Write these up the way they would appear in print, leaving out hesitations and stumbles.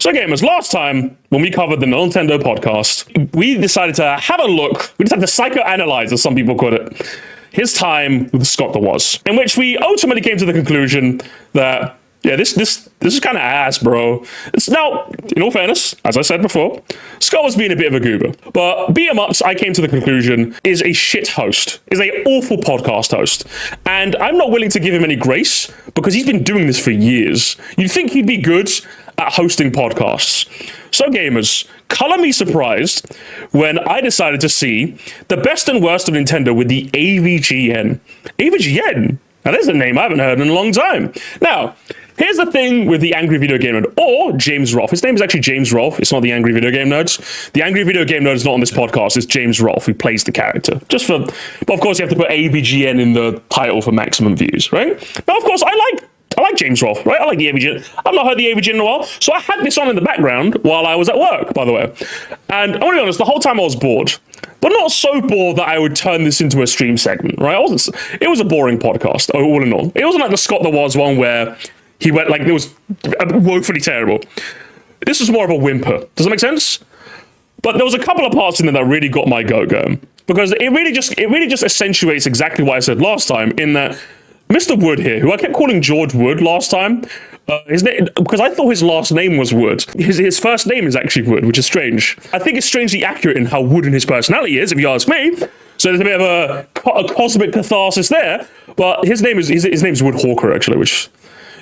So gamers, last time when we covered the Nintendo podcast, we decided to have a look, we decided to psychoanalyze, as some people call it, his time with Scott the Was, in which we ultimately came to the conclusion that, yeah, this is kind of ass, bro. It's now, in all fairness, as I said before, Scott was being a bit of a goober. But BeatEmUps, I came to the conclusion, is a shit host, is an awful podcast host. And I'm not willing to give him any grace because he's been doing this for years. You'd think he'd be good at hosting podcasts. So gamers, color me surprised when I decided to see the best and worst of Nintendo with the AVGN. AVGN? Now there's a name I haven't heard in a long time. Now, here's the thing with the Angry Video Game Nerd, or James Rolfe. His name is actually James Rolfe. It's not the Angry Video Game Nerds. The Angry Video Game Nerd is not on this podcast. It's James Rolfe who plays the character. But of course you have to put AVGN in the title for maximum views, right? Now, of course, I like James Rolfe, right? I like the AVGN. I've not heard the AVGN in a while, so I had this on in the background while I was at work, by the way. And I want to be honest, the whole time I was bored, but not so bored that I would turn this into a stream segment, right? It was a boring podcast, all in all. It wasn't like the Scott the Was one where he went like it was woefully terrible. This was more of a whimper. Does that make sense? But there was a couple of parts in there that really got my goat going, because it really just accentuates exactly what I said last time, in that Mr. Wood here, who I kept calling George Wood last time, his name, because I thought his last name was Wood. His first name is actually Wood, which is strange. I think it's strangely accurate in how wooden his personality is, if you ask me. So there's a bit of a cosmic catharsis there. But his name's Wood Hawker, actually, which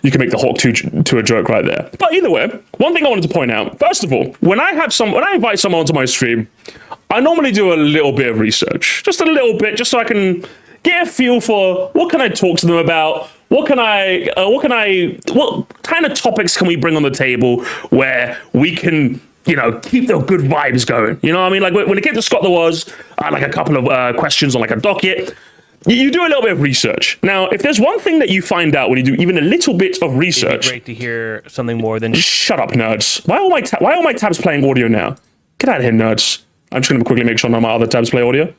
you can make the Hawk to a joke right there. But either way, one thing I wanted to point out, first of all, when I invite someone onto my stream, I normally do a little bit of research, just a little bit, just so I can get a feel for what can I talk to them about, what kind of topics can we bring on the table where we can, keep the good vibes going. You know what I mean? Like when it came to Scott the Was, I had like a couple of questions on like a docket. You do a little bit of research. Now, if there's one thing that you find out when you do even a little bit of research, it'd be great to hear something more than shut up, nerds. Why are my tabs playing audio now? Get out of here, nerds. I'm just going to quickly make sure none of my other tabs play audio.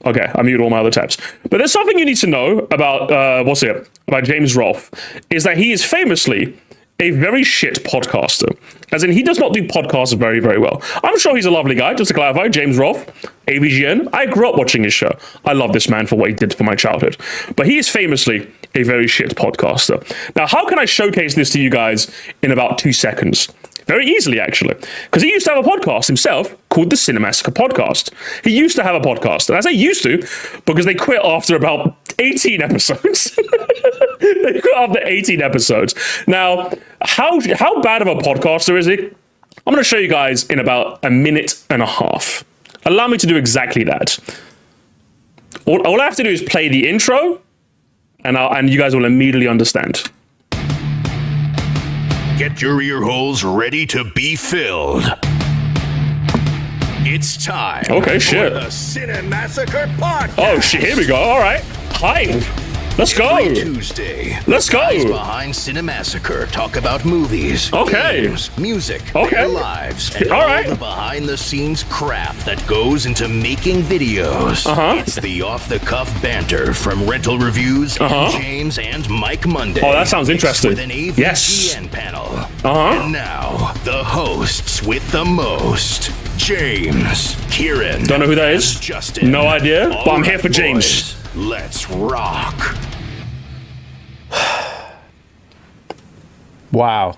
Okay, I muted all my other tabs. But there's something you need to know about, about James Rolfe, is that he is famously a very shit podcaster. As in, he does not do podcasts very, very well. I'm sure he's a lovely guy, just to clarify, James Rolfe, AVGN. I grew up watching his show. I love this man for what he did for my childhood. But he is famously a very shit podcaster. Now, how can I showcase this to you guys in about 2 seconds? Very easily, actually. Because he used to have a podcast himself called the Cinemassacre Podcast. He used to have a podcast. And I say used to because they quit after about 18 episodes. They quit after 18 episodes. Now, how bad of a podcaster is he? I'm going to show you guys in about a minute and a half. Allow me to do exactly that. All I have to do is play the intro, and you guys will immediately understand. Get your ear holes ready to be filled. It's time for the Cinemassacre Podcast. Oh shit, here we go. All right. Hi. Let's go. Every Tuesday. Let's go. Guys behind Cinemassacre talk about movies, games, music, their lives, and all the behind-the-scenes crap that goes into making videos. It's the off-the-cuff banter from Rental Reviews, James and Mike Monday. Oh, that sounds interesting. With an AVGN panel. And now, the hosts with the most. James, Kieran. Don't know who that is. Justin. No idea, but I'm here for James. Let's rock. Wow.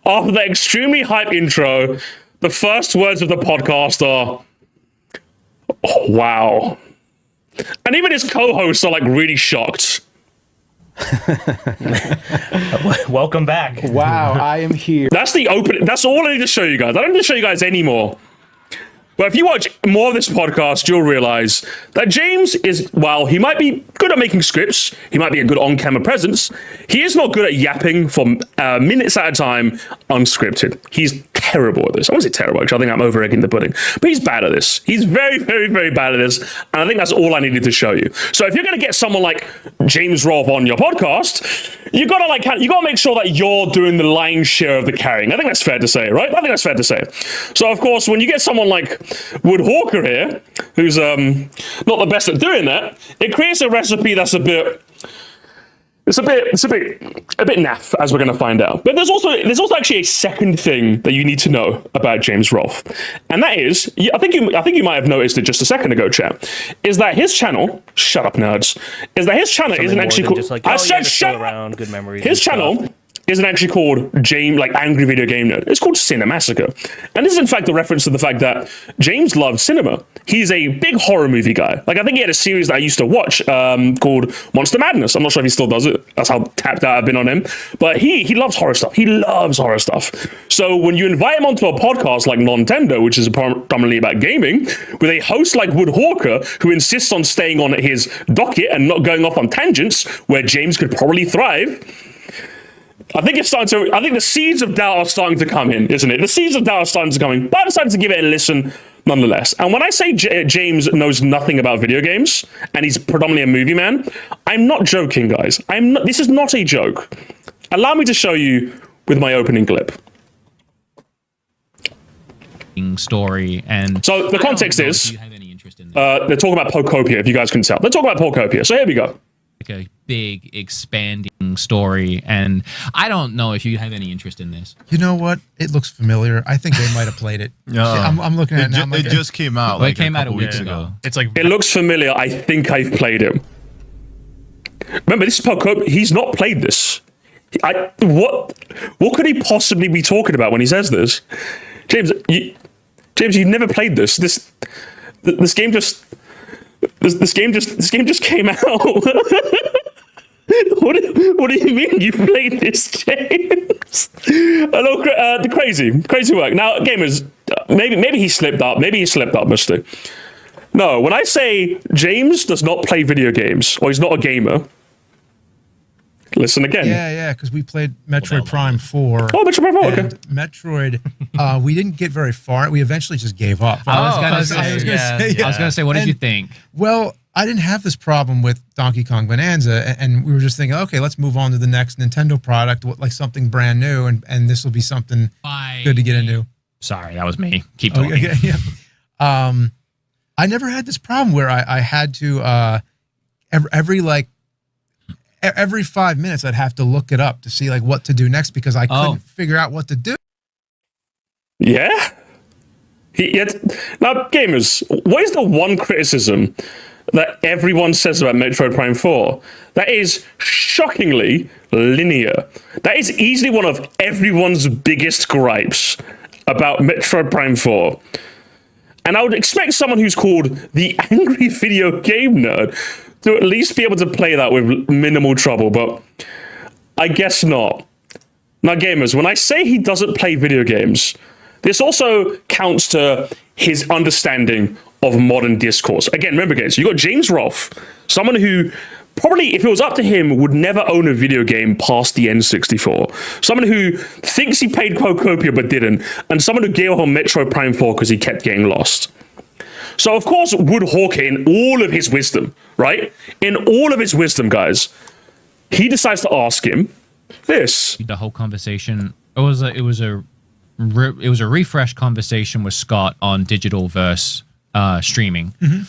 After the extremely hype intro, the first words of the podcast are, oh, wow. And even his co-hosts are like really shocked. Welcome back. Wow, I am here. That's the opening. That's all I need to show you guys. I don't need to show you guys anymore. But if you watch more of this podcast, you'll realize that James is, while he might be good at making scripts, he might be a good on-camera presence, he is not good at yapping for minutes at a time unscripted. He's terrible at this. I won't say terrible, because I think I'm over-egging the pudding. But he's bad at this. He's very, very, very bad at this. And I think that's all I needed to show you. So if you're going to get someone like James Rolfe on your podcast, you gotta make sure that you're doing the lion's share of the carrying. I think that's fair to say, right? I think that's fair to say. So of course, when you get someone like Wood Hawker here, who's not the best at doing that, it creates a recipe that's a bit It's a bit naff, as we're going to find out. But there's also actually a second thing that you need to know about James Rolfe, and that is, I think you might have noticed it just a second ago, chat, is that his channel, shut up nerds, is that his channel isn't actually called, just like, I said shut around good memories. His channel isn't actually called James, like Angry Video Game Nerd. It's called Cinemassacre. And this is in fact a reference to the fact that James loves cinema. He's a big horror movie guy. Like, I think he had a series that I used to watch called Monster Madness. I'm not sure if he still does it. That's how tapped out I've been on him. But he loves horror stuff. He loves horror stuff. So when you invite him onto a podcast like Nintendo, which is predominantly about gaming, with a host like Wood Hawker, who insists on staying on his docket and not going off on tangents, where James could probably thrive, I think the seeds of doubt are starting to come in, isn't it? The seeds of doubt are starting to come in, but I decided to give it a listen nonetheless. And when I say James knows nothing about video games, and he's predominantly a movie man, I'm not joking, guys. This is not a joke. Allow me to show you with my opening clip. Story, and so the context is, they're talking about Pokopia, if you guys can tell. They're talking about Pokopia, so here we go. Like a big expanding story, and I don't know if you have any interest in this. You know what? It looks familiar. I think they might have played it. I'm looking at it now. It just came out. Well, it came out a week ago. It's like, it looks familiar. I think I've played him. Remember, this is Pokopia. He's not played this. What could he possibly be talking about when he says this? James, you've never played this. This game just came out. What do you mean you played this, James? Hello, crazy work. Now, gamers, maybe he slipped up. Maybe he slipped up, Musty. No, when I say James does not play video games, or he's not a gamer, listen again. Yeah, because we played Metroid Prime 4. Oh, Metroid Prime 4, okay. Metroid, we didn't get very far. We eventually just gave up. I was gonna say, what did you think? Well, I didn't have this problem with Donkey Kong Bonanza, and we were just thinking, okay, let's move on to the next Nintendo product, like something brand new, and this will be something good to get into. Sorry, that was me. Keep talking. Okay, yeah. I never had this problem where I had to every 5 minutes I'd have to look it up to see like what to do next because I couldn't figure out what to do. Yeah. Now, gamers, what is the one criticism that everyone says about Metroid Prime 4? That is shockingly linear. That is easily one of everyone's biggest gripes about Metroid Prime 4. And I would expect someone who's called the Angry Video Game Nerd to at least be able to play that with minimal trouble, but I guess not. Now, gamers, when I say he doesn't play video games, this also counts to his understanding of modern discourse. Again, remember, guys, you got James Rolfe, someone who probably, if it was up to him, would never own a video game past the N64. Someone who thinks he played Pokopia but didn't, and someone who gave up on Metroid Prime 4 because he kept getting lost. So, of course, Wood Hawker, in all of his wisdom, right? In all of his wisdom, guys, he decides to ask him this. The whole conversation, it was a refresh conversation with Scott on Digital Verse streaming. Mm-hmm.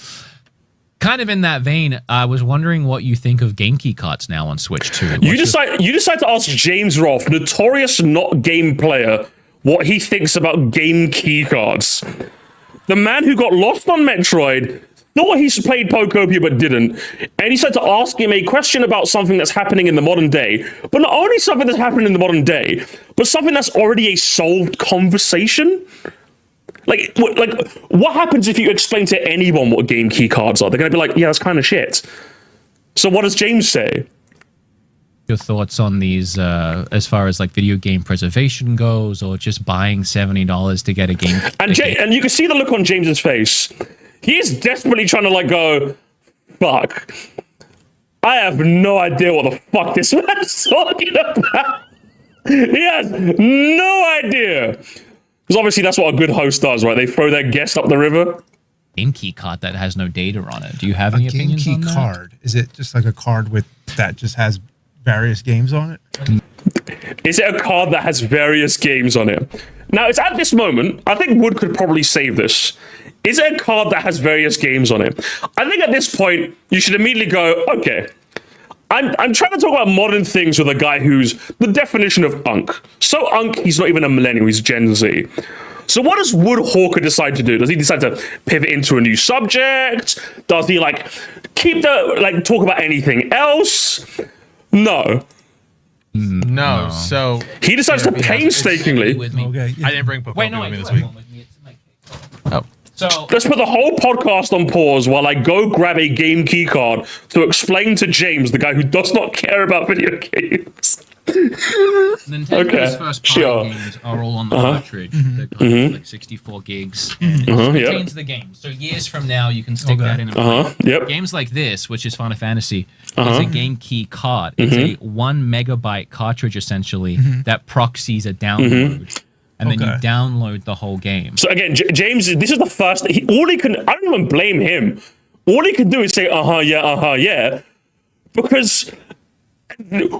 Kind of in that vein, I was wondering what you think of game key cards now on Switch 2. You decide to ask James Rolfe, notorious not game player, what he thinks about game key cards. The man who got lost on Metroid, thought he played Pokopia but didn't, and he said to ask him a question about something that's happening in the modern day, but not only something that's happening in the modern day, but something that's already a solved conversation. Like, what happens if you explain to anyone what game key cards are? They're going to be like, yeah, that's kind of shit. So what does James say? Your thoughts on these as far as like video game preservation goes, or just buying $70 to get a game? And you can see the look on James's face. He is desperately trying to like go, fuck. I have no idea what the fuck this man's talking about. He has no idea. Because obviously that's what a good host does, right? They throw their guest up the river. Game key card that has no data on it. Do you have any opinions on that? Game key card? Is it just like a card that just has various games on it? Is it a card that has various games on it? Now, it's at this moment, I think Wood could probably save this. Is it a card that has various games on it? I think at this point, you should immediately go, okay, I'm trying to talk about modern things with a guy who's the definition of unk. So unk, he's not even a millennial, he's Gen Z. So what does Wood Hawker decide to do? Does he decide to pivot into a new subject? Does he like keep the like talk about anything else? No. No. So he decides to painstakingly. Okay. I didn't bring Pokemon with me this week. Oh. So Let's put the whole podcast on pause while I go grab a game key card to explain to James, the guy who does not care about video games. Nintendo's first party games are all on the cartridge. They're kind of like 64 gigs. And it contains the game. So years from now, you can stick that in and play. Games like this, which is Final Fantasy, is a game key card. It's a 1 megabyte cartridge, essentially, that proxies a download. And then you download the whole game. So again, James, this is the first. All he can. I don't even blame him. All he can do is say, yeah, because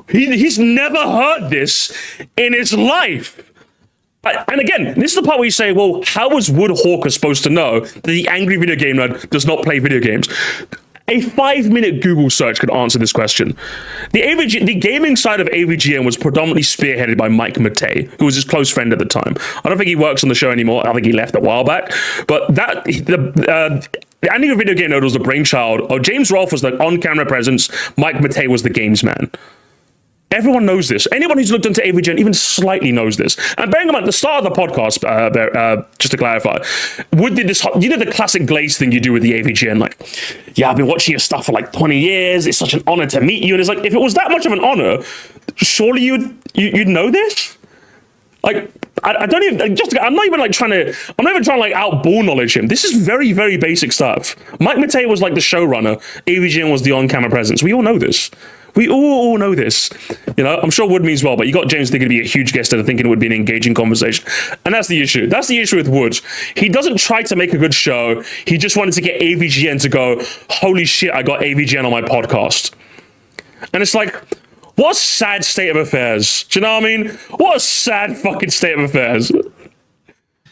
he's never heard this in his life. And again, this is the part where you say, well, how was Wood Hawker supposed to know that the angry video game nerd does not play video games? A 5-minute Google search could answer this question. The gaming side of AVGN was predominantly spearheaded by Mike Matei, who was his close friend at the time. I don't think he works on the show anymore. I think he left a while back. But the Annual Video Game Nerd was the brainchild of James Rolfe was the on-camera presence. Mike Matei was the games man. Everyone knows this. Anyone who's looked into AVGN even slightly knows this. And bearing in mind, at the start of the podcast, just to clarify, Wood did this, you know the classic glaze thing you do with the AVGN, like, yeah, I've been watching your stuff for like 20 years. It's such an honor to meet you. And it's like, if it was that much of an honor, surely you'd know this? Like, I don't even, I'm not even trying to like out-ball knowledge him. This is very, very basic stuff. Mike Matei was like the showrunner. AVGN was the on-camera presence. We all know this. We all know this. You know, I'm sure Wood means well, but you got James thinking to be a huge guest and thinking it would be an engaging conversation. And that's the issue. That's the issue with Wood. He doesn't try to make a good show. He just wanted to get AVGN to go, holy shit, I got AVGN on my podcast. And it's like, what a sad state of affairs. Do you know what I mean? What a sad fucking state of affairs.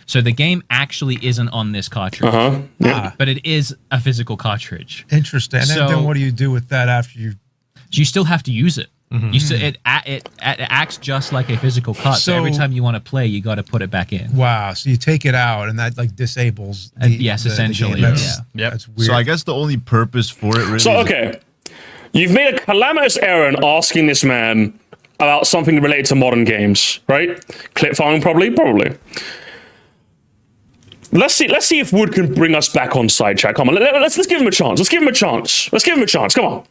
So the game actually isn't on this cartridge, but it is a physical cartridge. Interesting. And then what do you do with that after you... You still have to use it. It acts just like a physical card. So every time you want to play, you got to put it back in. Wow. So you take it out, and that like disables. Yes, essentially. That's weird. So I guess the only purpose for it really. So okay, you've made a calamitous error in asking this man about something related to modern games, right? Clip farming, probably. Let's see if Wood can bring us back on sidetrack. Come on, let's give him a chance. Let's give him a chance. Come on.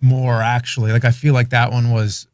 More actually, like I feel like that was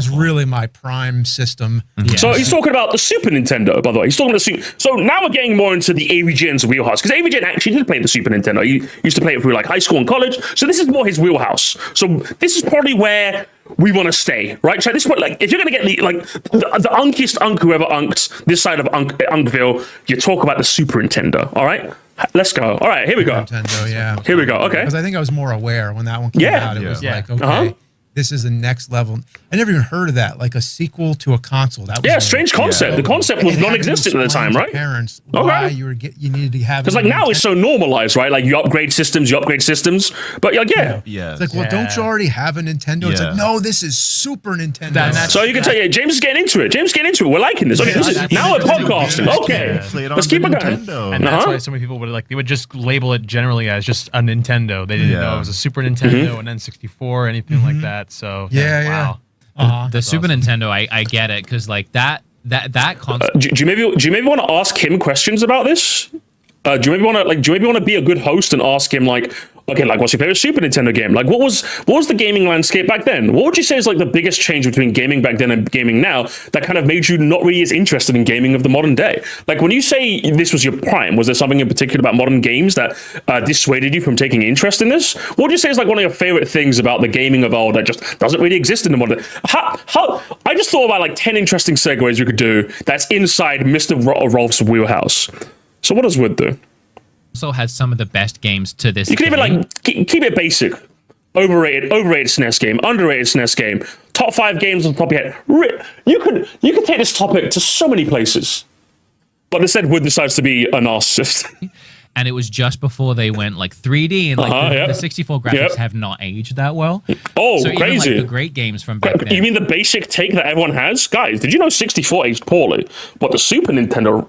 really my prime system. So he's talking about the Super Nintendo, by the way. He's talking about so now we're getting more into the AVGN's wheelhouse, because AVGN actually did play the Super Nintendo. He used to play it through like high school and college. So this is more his wheelhouse. So this is probably where we want to stay, right? So this is what, like, if you're gonna get the unkiest unk who ever unked this side of Unkville, you talk about the Super Nintendo. All right. Let's go. All right, here we go. Nintendo, yeah. Here we go. Okay. Because I think I was more aware when that one came out. It was like, okay, this is the next level. I never even heard of that, like a sequel to a console. That was strange concept. The concept was non-existent at the time, right? Parents, why you needed to have. Because like now it's so normalized, right? Like you upgrade systems, but like it's like, well, don't you already have a Nintendo? It's like, no, this is Super Nintendo. So you can tell, James is getting into it. We're liking this. Okay, now we're podcasting. Okay, let's keep it going. And that's why so many people they would just label it generally as just a Nintendo. They didn't know it was a Super Nintendo, an N64, anything like that. So wow. The Super Nintendo, I get it, because like that console. Do you maybe want to ask him questions about this? Do you maybe want to be a good host and ask him like, okay, like what's your favorite Super Nintendo game? Like what was the gaming landscape back then? What would you say is like the biggest change between gaming back then and gaming now that kind of made you not really as interested in gaming of the modern day? Like when you say this was your prime, was there something in particular about modern games that dissuaded you from taking interest in this? What would you say is like one of your favorite things about the gaming of old that just doesn't really exist in the modern? I just thought about like 10 interesting segues we could do that's inside Mr. Rolfe's wheelhouse. So what does Wood do? Also has some of the best games to this. You can even like keep it basic. Overrated SNES game, underrated SNES game, top 5 games on the top of your head. You could take this topic to so many places. But instead, Wood decides to be a narcissist. and it was just before they went like 3D, and like the 64 graphics have not aged that well. Oh, so crazy! Even, like, the great games from back then. You mean the basic take that everyone has, guys? Did you know 64 aged poorly, but the Super Nintendo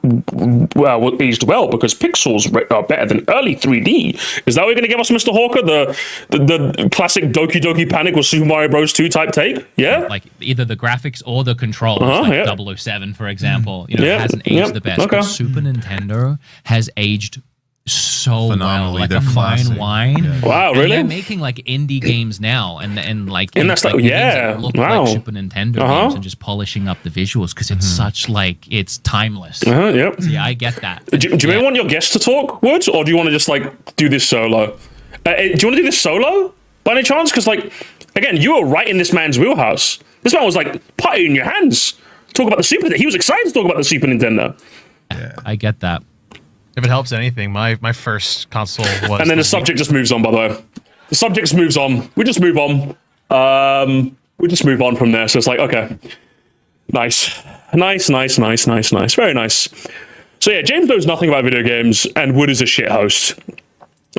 aged well because pixels are better than early 3D? Is that what you're going to give us, Mr. Hawker? The classic Doki Doki Panic with Super Mario Bros. 2 type take? Yeah, like either the graphics or the controls, like 007, for example. You know, it hasn't aged the best. But Super Nintendo has aged so well, like a fine wine. Yeah. Wow, and really? They're making like indie games now, and that's like games that look like Super Nintendo games, and just polishing up the visuals because it's such like it's timeless. Yep. So, yeah, I get that. Do you really want your guest to talk, Woods, or do you want to just like do this solo? Do you want to do this solo by any chance? Because like again, you were right in this man's wheelhouse. This man was like putty in your hands. Talk about the Super. He was excited to talk about the Super Nintendo. Yeah, I get that. If it helps anything, my first console was. And then the subject just moves on. By the way, the subject just moves on. We just move on. We just move on from there. So it's like okay, nice, very nice. So yeah, James knows nothing about video games, and Wood is a shit host.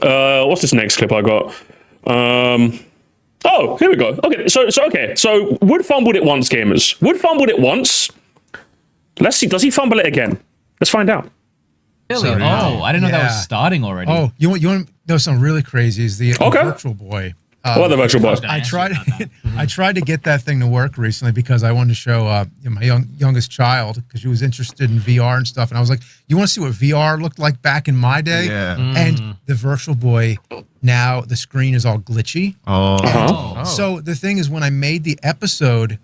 What's this next clip I got? Oh, here we go. Okay, so Wood fumbled it once, gamers. Wood fumbled it once. Let's see. Does he fumble it again? Let's find out. Really? Oh, I didn't know that was starting already. Oh, you want to know something really crazy? Is the Virtual Boy. The Virtual Boy? I tried to get that thing to work recently because I wanted to show my youngest child because she was interested in VR and stuff, and I was like, "You want to see what VR looked like back in my day?" Yeah. And the Virtual Boy, now the screen is all glitchy. So the thing is, when I made the episode,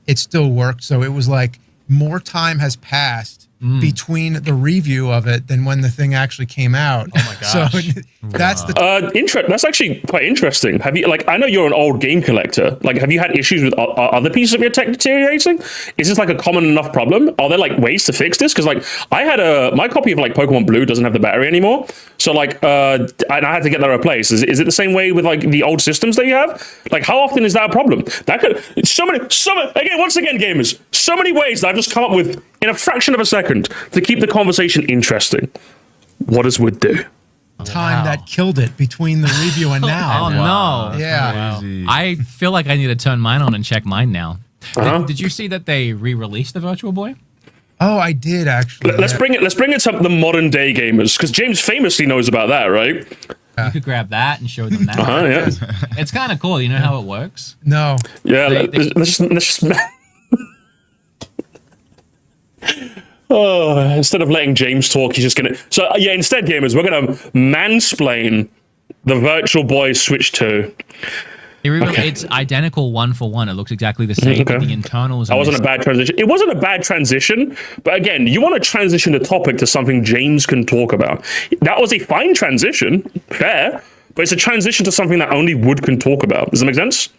it still worked. So it was like more time has passed between the review of it than when the thing actually came out. Oh my gosh. So that's the that's actually quite interesting. Have you I know you're an old game collector. Like, have you had issues with other pieces of your tech deteriorating? Is this like a common enough problem? Are there like ways to fix this? Because like I had my copy of like Pokemon Blue doesn't have the battery anymore. So like and I had to get that replaced. Is it the same way with like the old systems that you have? Like, how often is that a problem? That could once again gamers, so many ways that I've just come up with in a fraction of a second to keep the conversation interesting. What does Wood do? Time that killed it between the review and now. No. Yeah. I feel like I need to turn mine on and check mine now. Did you see that they re-released the Virtual Boy? Oh, I did actually. Let's bring it to the modern day gamers, because James famously knows about that, right? You could grab that and show them that. It's kind of cool. You know how it works? No. Yeah. Let's just instead of letting James talk, he's just gonna. So yeah, instead, gamers, we're gonna mansplain the Virtual Boy Switch 2. It's identical 1-for-1. It looks exactly the same. But the internals. That wasn't a bad transition. It wasn't a bad transition, but again, you want to transition the topic to something James can talk about. That was a fine transition, fair, but it's a transition to something that only Wood can talk about. Does that make sense?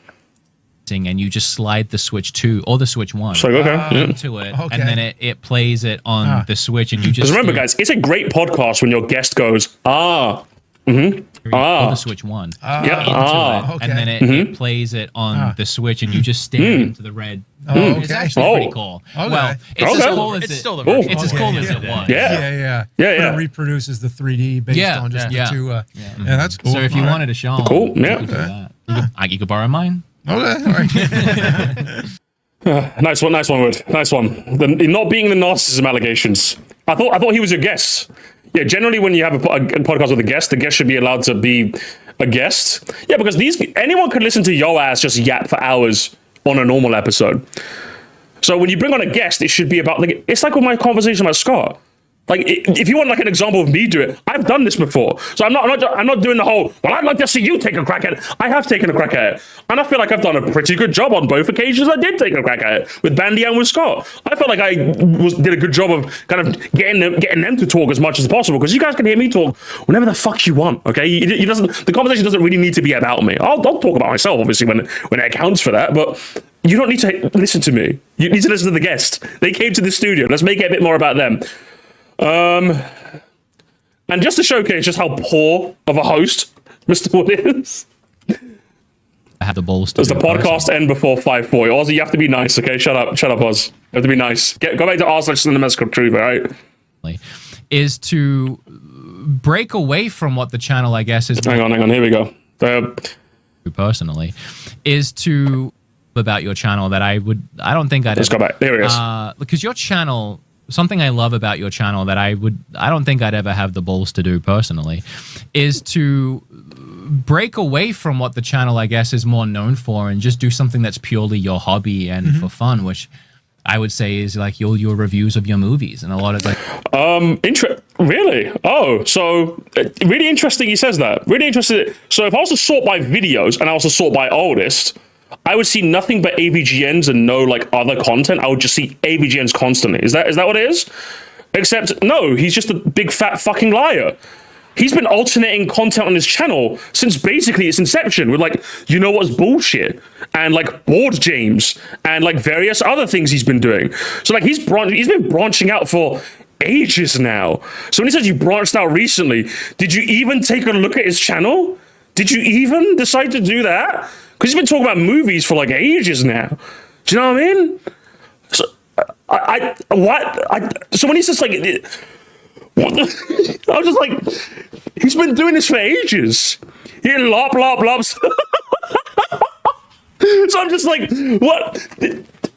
And you just slide the Switch 2 or the Switch 1 into it, and then it plays it on the Switch, and you just. Because remember, guys, it's a great podcast when your guest goes, or the Switch 1 into it, and then it plays it on the Switch, and you just stare into the red. It's actually pretty cool. Well, it's as cool as it's still the version. It's as cool as it was. Yeah. But it reproduces the 3D based on just the two. Yeah, that's cool. So if you wanted to show them, cool. Yeah. You could do that. You could borrow mine. Okay, all right. Nice one, Wood. Nice one. Not being the narcissism allegations. I thought he was your guest. Yeah, generally when you have a podcast with a guest, the guest should be allowed to be a guest. Yeah, because anyone could listen to yo ass just yap for hours on a normal episode. So when you bring on a guest, it should be about it's like with my conversation about Scott. Like, if you want like an example of me do it, I've done this before. So I'm not doing the whole, well, I'd like to see you take a crack at it. I have taken a crack at it. And I feel like I've done a pretty good job on both occasions. I did take a crack at it with Bandy and with Scott. I felt like I did a good job of kind of getting them to talk as much as possible, because you guys can hear me talk whenever the fuck you want, okay? The conversation doesn't really need to be about me. I'll talk about myself, obviously, when it accounts for that, but you don't need to listen to me. You need to listen to the guest. They came to the studio. Let's make it a bit more about them. And just to showcase just how poor of a host Mr. Wood is, I have the balls to does the podcast end before 5:40? Ozzy, you have to be nice, okay? Shut up, Oz. You have to be nice. Go back to r/cinematical truth, all right? Is to break away from what the channel, I guess, is. Hang on. Here we go. Personally, is to about your channel that I don't think I'd. Let's go back. There it is. Because your channel, something I love about your channel that I don't think I'd ever have the balls to do personally, is to break away from what the channel, I guess, is more known for and just do something that's purely your hobby and for fun, which I would say is like your reviews of your movies and a lot of like. Really? Oh, so really interesting. He says that. Really interesting. So if I was to sort by videos and I was to sort by oldest, I would see nothing but AVGNs and no like other content. I would just see AVGNs constantly. Is that what it is? Except no, he's just a big fat fucking liar. He's been alternating content on his channel since basically its inception with like, you know what's bullshit and like Board James and like various other things he's been doing. So like he's been branching out for ages now. So when he says you branched out recently, did you even take a look at his channel? Did you even decide to do that? Because he's been talking about movies for like ages now. Do you know what I mean? So so when he says like, what the, I was just like, he's been doing this for ages. He lops. So I'm just like, what?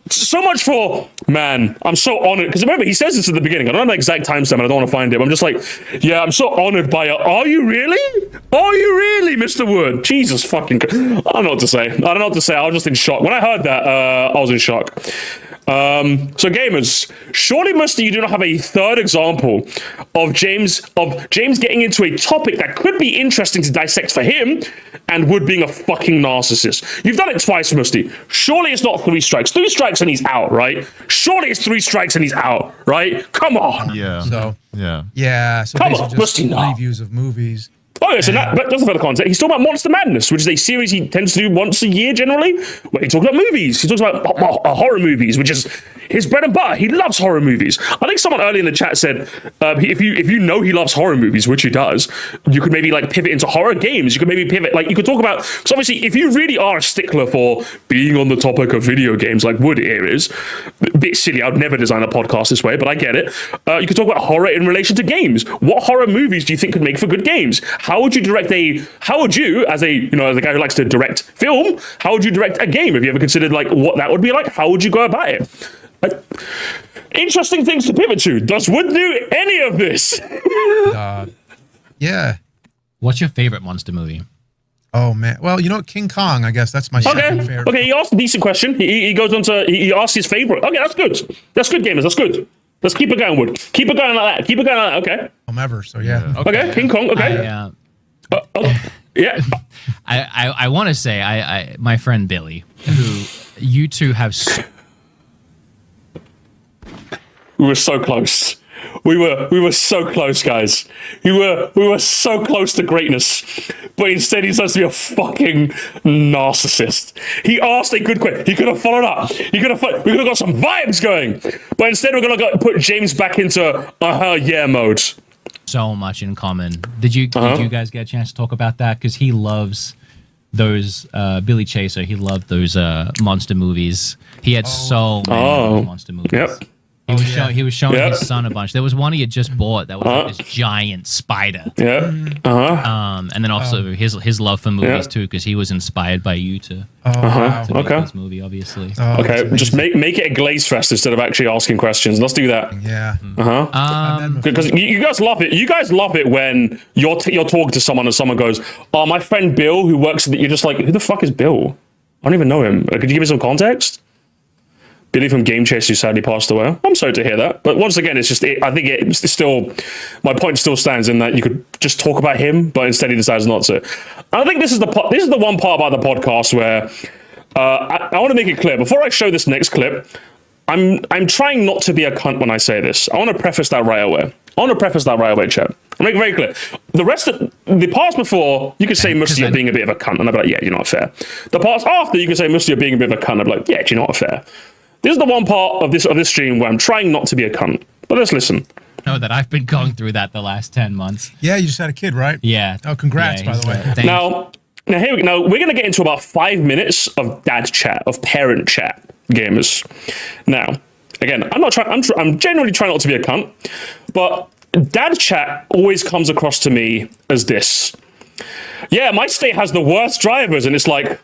So much for, man, I'm so honored. Because remember, he says this at the beginning. I don't know the exact timestamp and I don't want to find it. But I'm just like, yeah, I'm so honored by it. Are you really? Are you really, Mr. Wood? Jesus fucking God. I don't know what to say. I was just in shock. When I heard that, I was in shock. So gamers, surely Musty, you do not have a third example of James getting into a topic that could be interesting to dissect for him and Wood being a fucking narcissist. You've done it twice, Musty. Surely it's not 3 strikes. 3 strikes and he's out, right? Surely it's 3 strikes and he's out, right? Come on. Yeah. So yeah. So come basically on, Musty, no. reviews of movies. Oh, yeah, so but just for the context, he's talking about Monster Madness, which is a series he tends to do once a year generally, where he talks about movies. He talks about horror movies, which is his bread and butter. He loves horror movies. I think someone earlier in the chat said, if you know he loves horror movies, which he does, you could maybe like pivot into horror games. You could maybe pivot, like you could talk about, because obviously if you really are a stickler for being on the topic of video games like Wood here is, a bit silly, I'd never design a podcast this way, but I get it. You could talk about horror in relation to games. What horror movies do you think could make for good games? How would you, as a guy who likes to direct film, how would you direct a game? Have you ever considered like what that would be like? How would you go about it? Interesting things to pivot to. Does Wood do any of this? Yeah. What's your favorite monster movie? Oh man. Well, you know what? King Kong, I guess that's my second favorite. Okay, he asked a decent question. He goes on to he asked his favorite. Okay, that's good. That's good, gamers. That's good. Let's keep it going, Wood. Keep it going like that. Keep it going like that. Okay. Ever. So yeah. Okay. King Kong. Okay. Yeah. I want to say my friend Billy, who you two have. We were so close. We were so close, guys. We were so close to greatness, but instead he starts to be a fucking narcissist. He asked a good question. He could have followed up. We could have got some vibes going, but instead we're gonna put James back into yeah mode. So much in common. Did you guys get a chance to talk about that? Because he loves those Billy Chaser. He loved those monster movies. He had so many monster movies. Yep. He was showing his son a bunch. There was one he had just bought that was like this giant spider. Yeah. And then also his love for movies too, because he was inspired by you to make this movie, obviously. Okay, just make it a glaze fest instead of actually asking questions. Let's do that. Yeah. Because you guys love it. You guys love it when you're talking to someone and someone goes, "Oh, my friend Bill who works at the," you're just like, "Who the fuck is Bill? I don't even know him. Could you give me some context?" Billy from Game Chase, who sadly passed away. I'm sorry to hear that. But once again, it's just, I think it's still, my point still stands in that you could just talk about him, but instead he decides not to. And I think this is the one part about the podcast where I want to make it clear. Before I show this next clip, I'm trying not to be a cunt when I say this. I want to preface that right away. Chat. I'll make it very clear. The rest of the parts before, you could say Musty are being a bit of a cunt, and I'd be like, yeah, you're not fair. The parts after, you could say Musty are being a bit of a cunt, and I'd be like, yeah, you're not fair. This is the one part of this stream where I'm trying not to be a cunt. But let's listen. Know that I've been going through that the last 10 months. Yeah, you just had a kid, right? Yeah. Oh, congrats, by the way. Now we're gonna get into about 5 minutes of dad chat, of parent chat, gamers. Now, again, I'm generally trying not to be a cunt, but dad chat always comes across to me as this. Yeah, my state has the worst drivers, and it's like,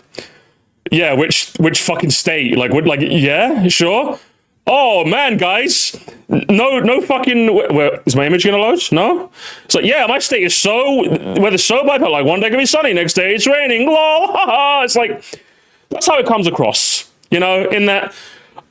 yeah, which fucking state? Yeah, sure. Oh man, guys, no fucking. Where is my image gonna load? No. It's like, yeah, my state is weather's so bipolar. Like one day gonna be sunny, next day it's raining. Lol. It's like that's how it comes across, in that.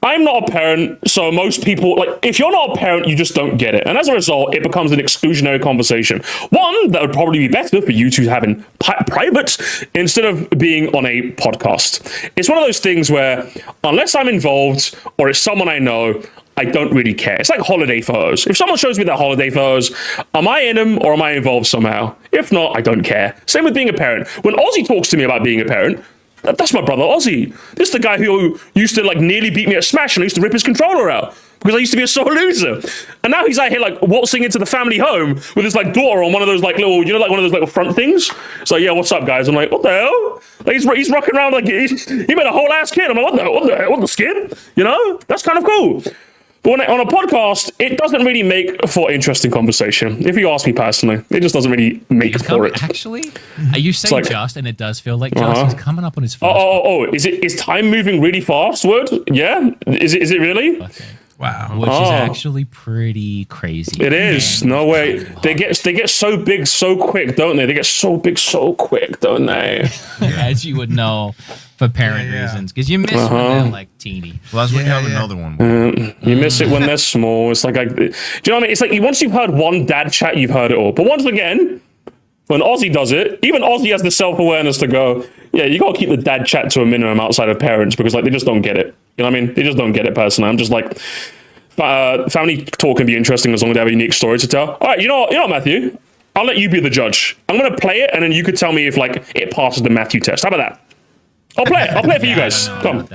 I'm not a parent, so most people, if you're not a parent, you just don't get it. And as a result, it becomes an exclusionary conversation. One, that would probably be better for you to have in private instead of being on a podcast. It's one of those things where, unless I'm involved or it's someone I know, I don't really care. It's like holiday photos. If someone shows me their holiday photos, am I in them or am I involved somehow? If not, I don't care. Same with being a parent. When Ozzy talks to me about being a parent, that's my brother Ozzy. This is the guy who used to nearly beat me at Smash, and I used to rip his controller out because I used to be a sore loser. And now he's out here waltzing into the family home with his daughter on one of those little, one of those little front things. It's like, yeah, what's up, guys? I'm like, what the hell? He's rocking around he made a whole ass kid. I'm like, what the skid? That's kind of cool. But on a podcast, it doesn't really make for interesting conversation. If you ask me personally, it just doesn't really make for it. Actually, you say just, and it does feel like just is coming up on his phone. Is time moving really fast, Wood? Yeah? Is it really? Okay. Wow. Which is actually pretty crazy. It is. No way. They get so big so quick, don't they? They get so big so quick, don't they? As you would know, for parent reasons, because you miss when they're teeny. Well, that's when you have another one. You miss it when they're small. It's like, do you know what I mean? It's like once you've heard one dad chat, you've heard it all. But once again, when Ozzy does it, even Ozzy has the self-awareness to go, yeah, you got to keep the dad chat to a minimum outside of parents because they just don't get it. You know what I mean? They just don't get it personally. I'm just family talk can be interesting as long as they have a unique story to tell. All right, you know what, Matthew? I'll let you be the judge. I'm going to play it, and then you could tell me if it passes the Matthew test. How about that? I'll play it. I'll play it for you guys. Come.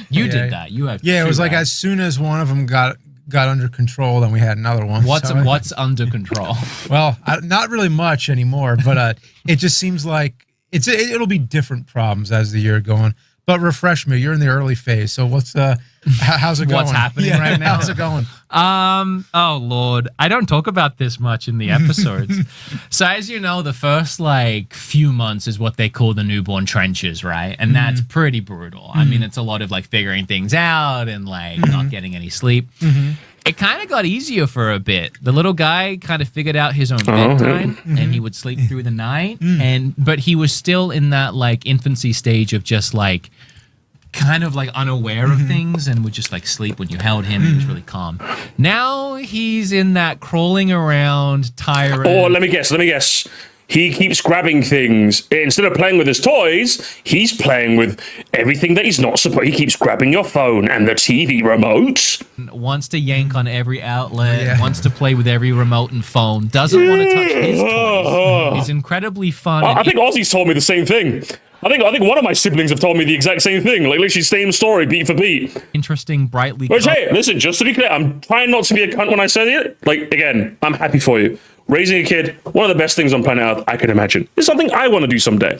You did that. You have. Yeah, it was as soon as one of them got under control, then we had another one. What's under control? Well, not really much anymore, but it just seems like it'll be different problems as the year going. But refresh me. You're in the early phase, so how's it going? What's happening right now? How's it going? Oh Lord, I don't talk about this much in the episodes. So as you know, the first few months is what they call the newborn trenches, right? And that's pretty brutal. I mean, it's a lot of figuring things out and not getting any sleep. It kind of got easier for a bit. The little guy kind of figured out his own bedtime, and he would sleep through the night. But he was still in that infancy stage of just kind of unaware of things, and would just sleep when you held him. He was really calm. Now he's in that crawling around, tired. Oh, let me guess. He keeps grabbing things. Instead of playing with his toys, he's playing with everything that he's not supposed. He keeps grabbing your phone and the TV remote. Wants to yank on every outlet, wants to play with every remote and phone, doesn't want to touch his toys. It's incredibly fun. I think Ozzy's told me the same thing. I think one of my siblings have told me the exact same thing. Literally same story, beat for beat. Interesting, brightly. Which, hey, listen, just to be clear, I'm trying not to be a cunt when I say it. Again, I'm happy for you. Raising a kid, one of the best things on planet Earth I can imagine. It's something I want to do someday.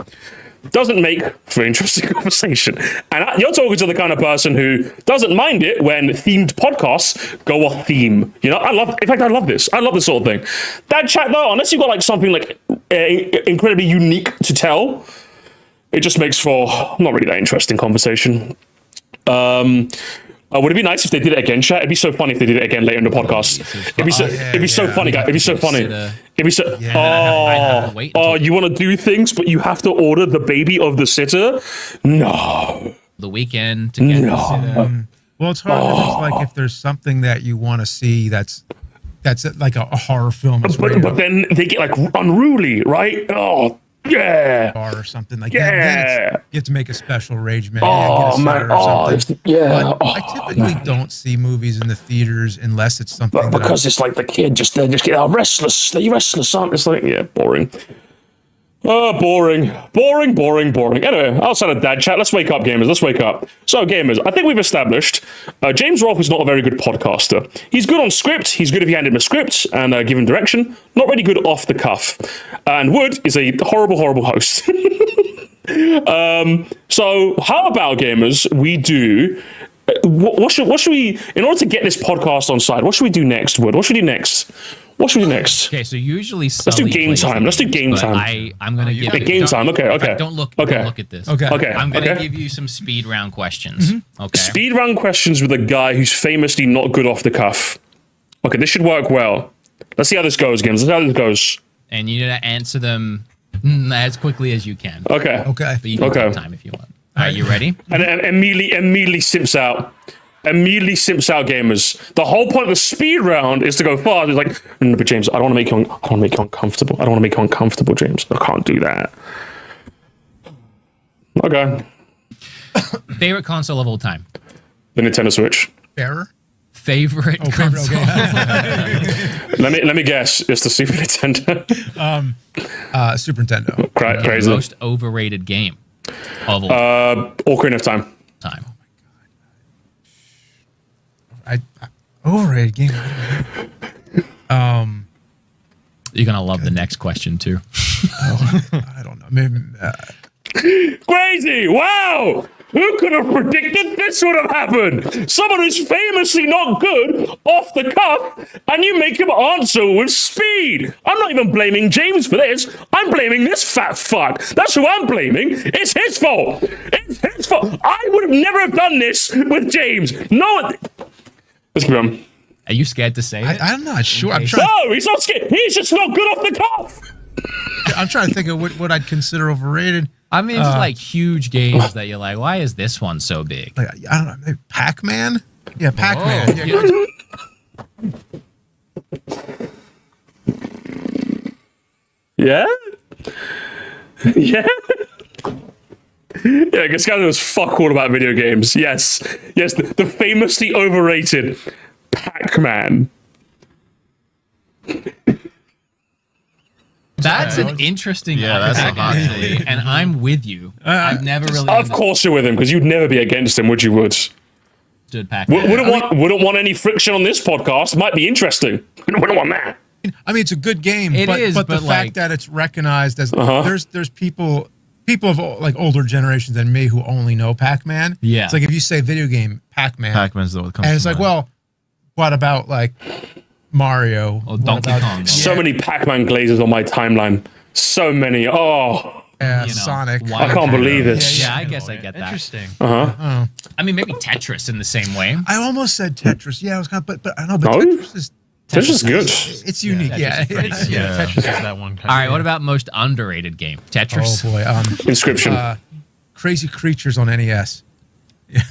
Doesn't make for interesting conversation. And you're talking to the kind of person who doesn't mind it when themed podcasts go off theme. I love this. I love this sort of thing. That chat though, unless you've got something incredibly unique to tell, it just makes for not really that interesting conversation. Would it be nice if they did it again, chat? It'd be so funny if they did it again later in the podcast. It'd be so funny, guys. It'd be so funny. It'd be so. You want to do things, but you have to order the baby of the sitter? No. The weekend to get the sitter. Well, it's hard if there's something that you want to see that's like a horror film. But then they get unruly, right? Oh. Yeah, or something like that. Then you have to make a special rage man. Oh man! I typically don't see movies in the theaters unless it's something because it's the kid just get restless. They're restless, aren't they? Boring. Boring. Anyway, outside of dad chat, let's wake up, gamers. Let's wake up. So, gamers, I think we've established James Rolfe is not a very good podcaster. He's good on script. He's good if you hand him a script and give him direction. Not really good off the cuff. And Wood is a horrible, horrible host. So, how about, gamers, we do... What should we... In order to get this podcast on side, what should we do next, Wood? What should we do next? What should we do next? Okay, so usually Let's do game time. Let's do game time. I'm gonna give game time. Okay. Don't look at this. Okay. I'm gonna give you some speed round questions. Okay. Speed round questions with a guy who's famously not good off the cuff. Okay, this should work well. Let's see how this goes, Games. Let's see how this goes. And you need to answer them as quickly as you can. Okay. But you can take time if you want. All right, you ready? And immediately simps out. Immediately simps out, gamers. The whole point of the speed round is to go fast. It's like, no, but James, I don't want to make you uncomfortable. I don't want to make you uncomfortable, James. I can't do that. Okay. Favorite console of all time? The Nintendo Switch. Error? Favorite console? Let me guess. It's the Super Nintendo. Super Nintendo. Crazy. Most overrated game of all Ocarina of Time. Overrated game. You're gonna love the next question too. I don't know. Maybe. Crazy! Wow! Who could have predicted this would have happened? Someone who's famously not good off the cuff, and you make him answer with speed. I'm not even blaming James for this. I'm blaming this fat fuck. That's who I'm blaming. It's his fault. It's his fault. I would have never have done this with James. No. Let's keep on. Are you scared to say it? I'm not sure. Okay. No, he's not scared. He's just not good off the cuff. I'm trying to think of what I'd consider overrated. I mean, just like huge games that you're like, why is this one so big? Like, I don't know. Maybe Pac-Man? Yeah, Pac-Man. Oh, Yeah? Yeah? Yeah, this guy knows fuck all about video games. Yes, the famously overrated Pac-Man. That's an interesting that's a hot actually, take. and I'm with you. I've never really Of course you're with him, because you'd never be against him, would you, Woods? understood Pac-Man. Wouldn't want any friction on this podcast. Might be interesting. Wouldn't want that. I mean, it's a good game, It is, but the but, like- fact that it's recognized as there's people of like older generations than me who only know Pac-Man. Yeah. It's like if you say video game Pac-Man, Pac-Man's the one that comes and it's to like, mind. well, what about like Mario? Or What Donkey about- Kong. So many Pac-Man glazes on my timeline. So many. Oh, Yeah, You know, Sonic. why- I can't believe this. Yeah, I guess I get that. Interesting. Uh-huh. I mean, maybe Tetris in the same way. I almost said Tetris. Yeah, I was kind of, but I know, but No? Tetris is This is good. it's unique. Yeah. It's, yeah, Tetris is that one. All right, what about most underrated game? Tetris. Oh boy. Inscription. Crazy Creatures on NES.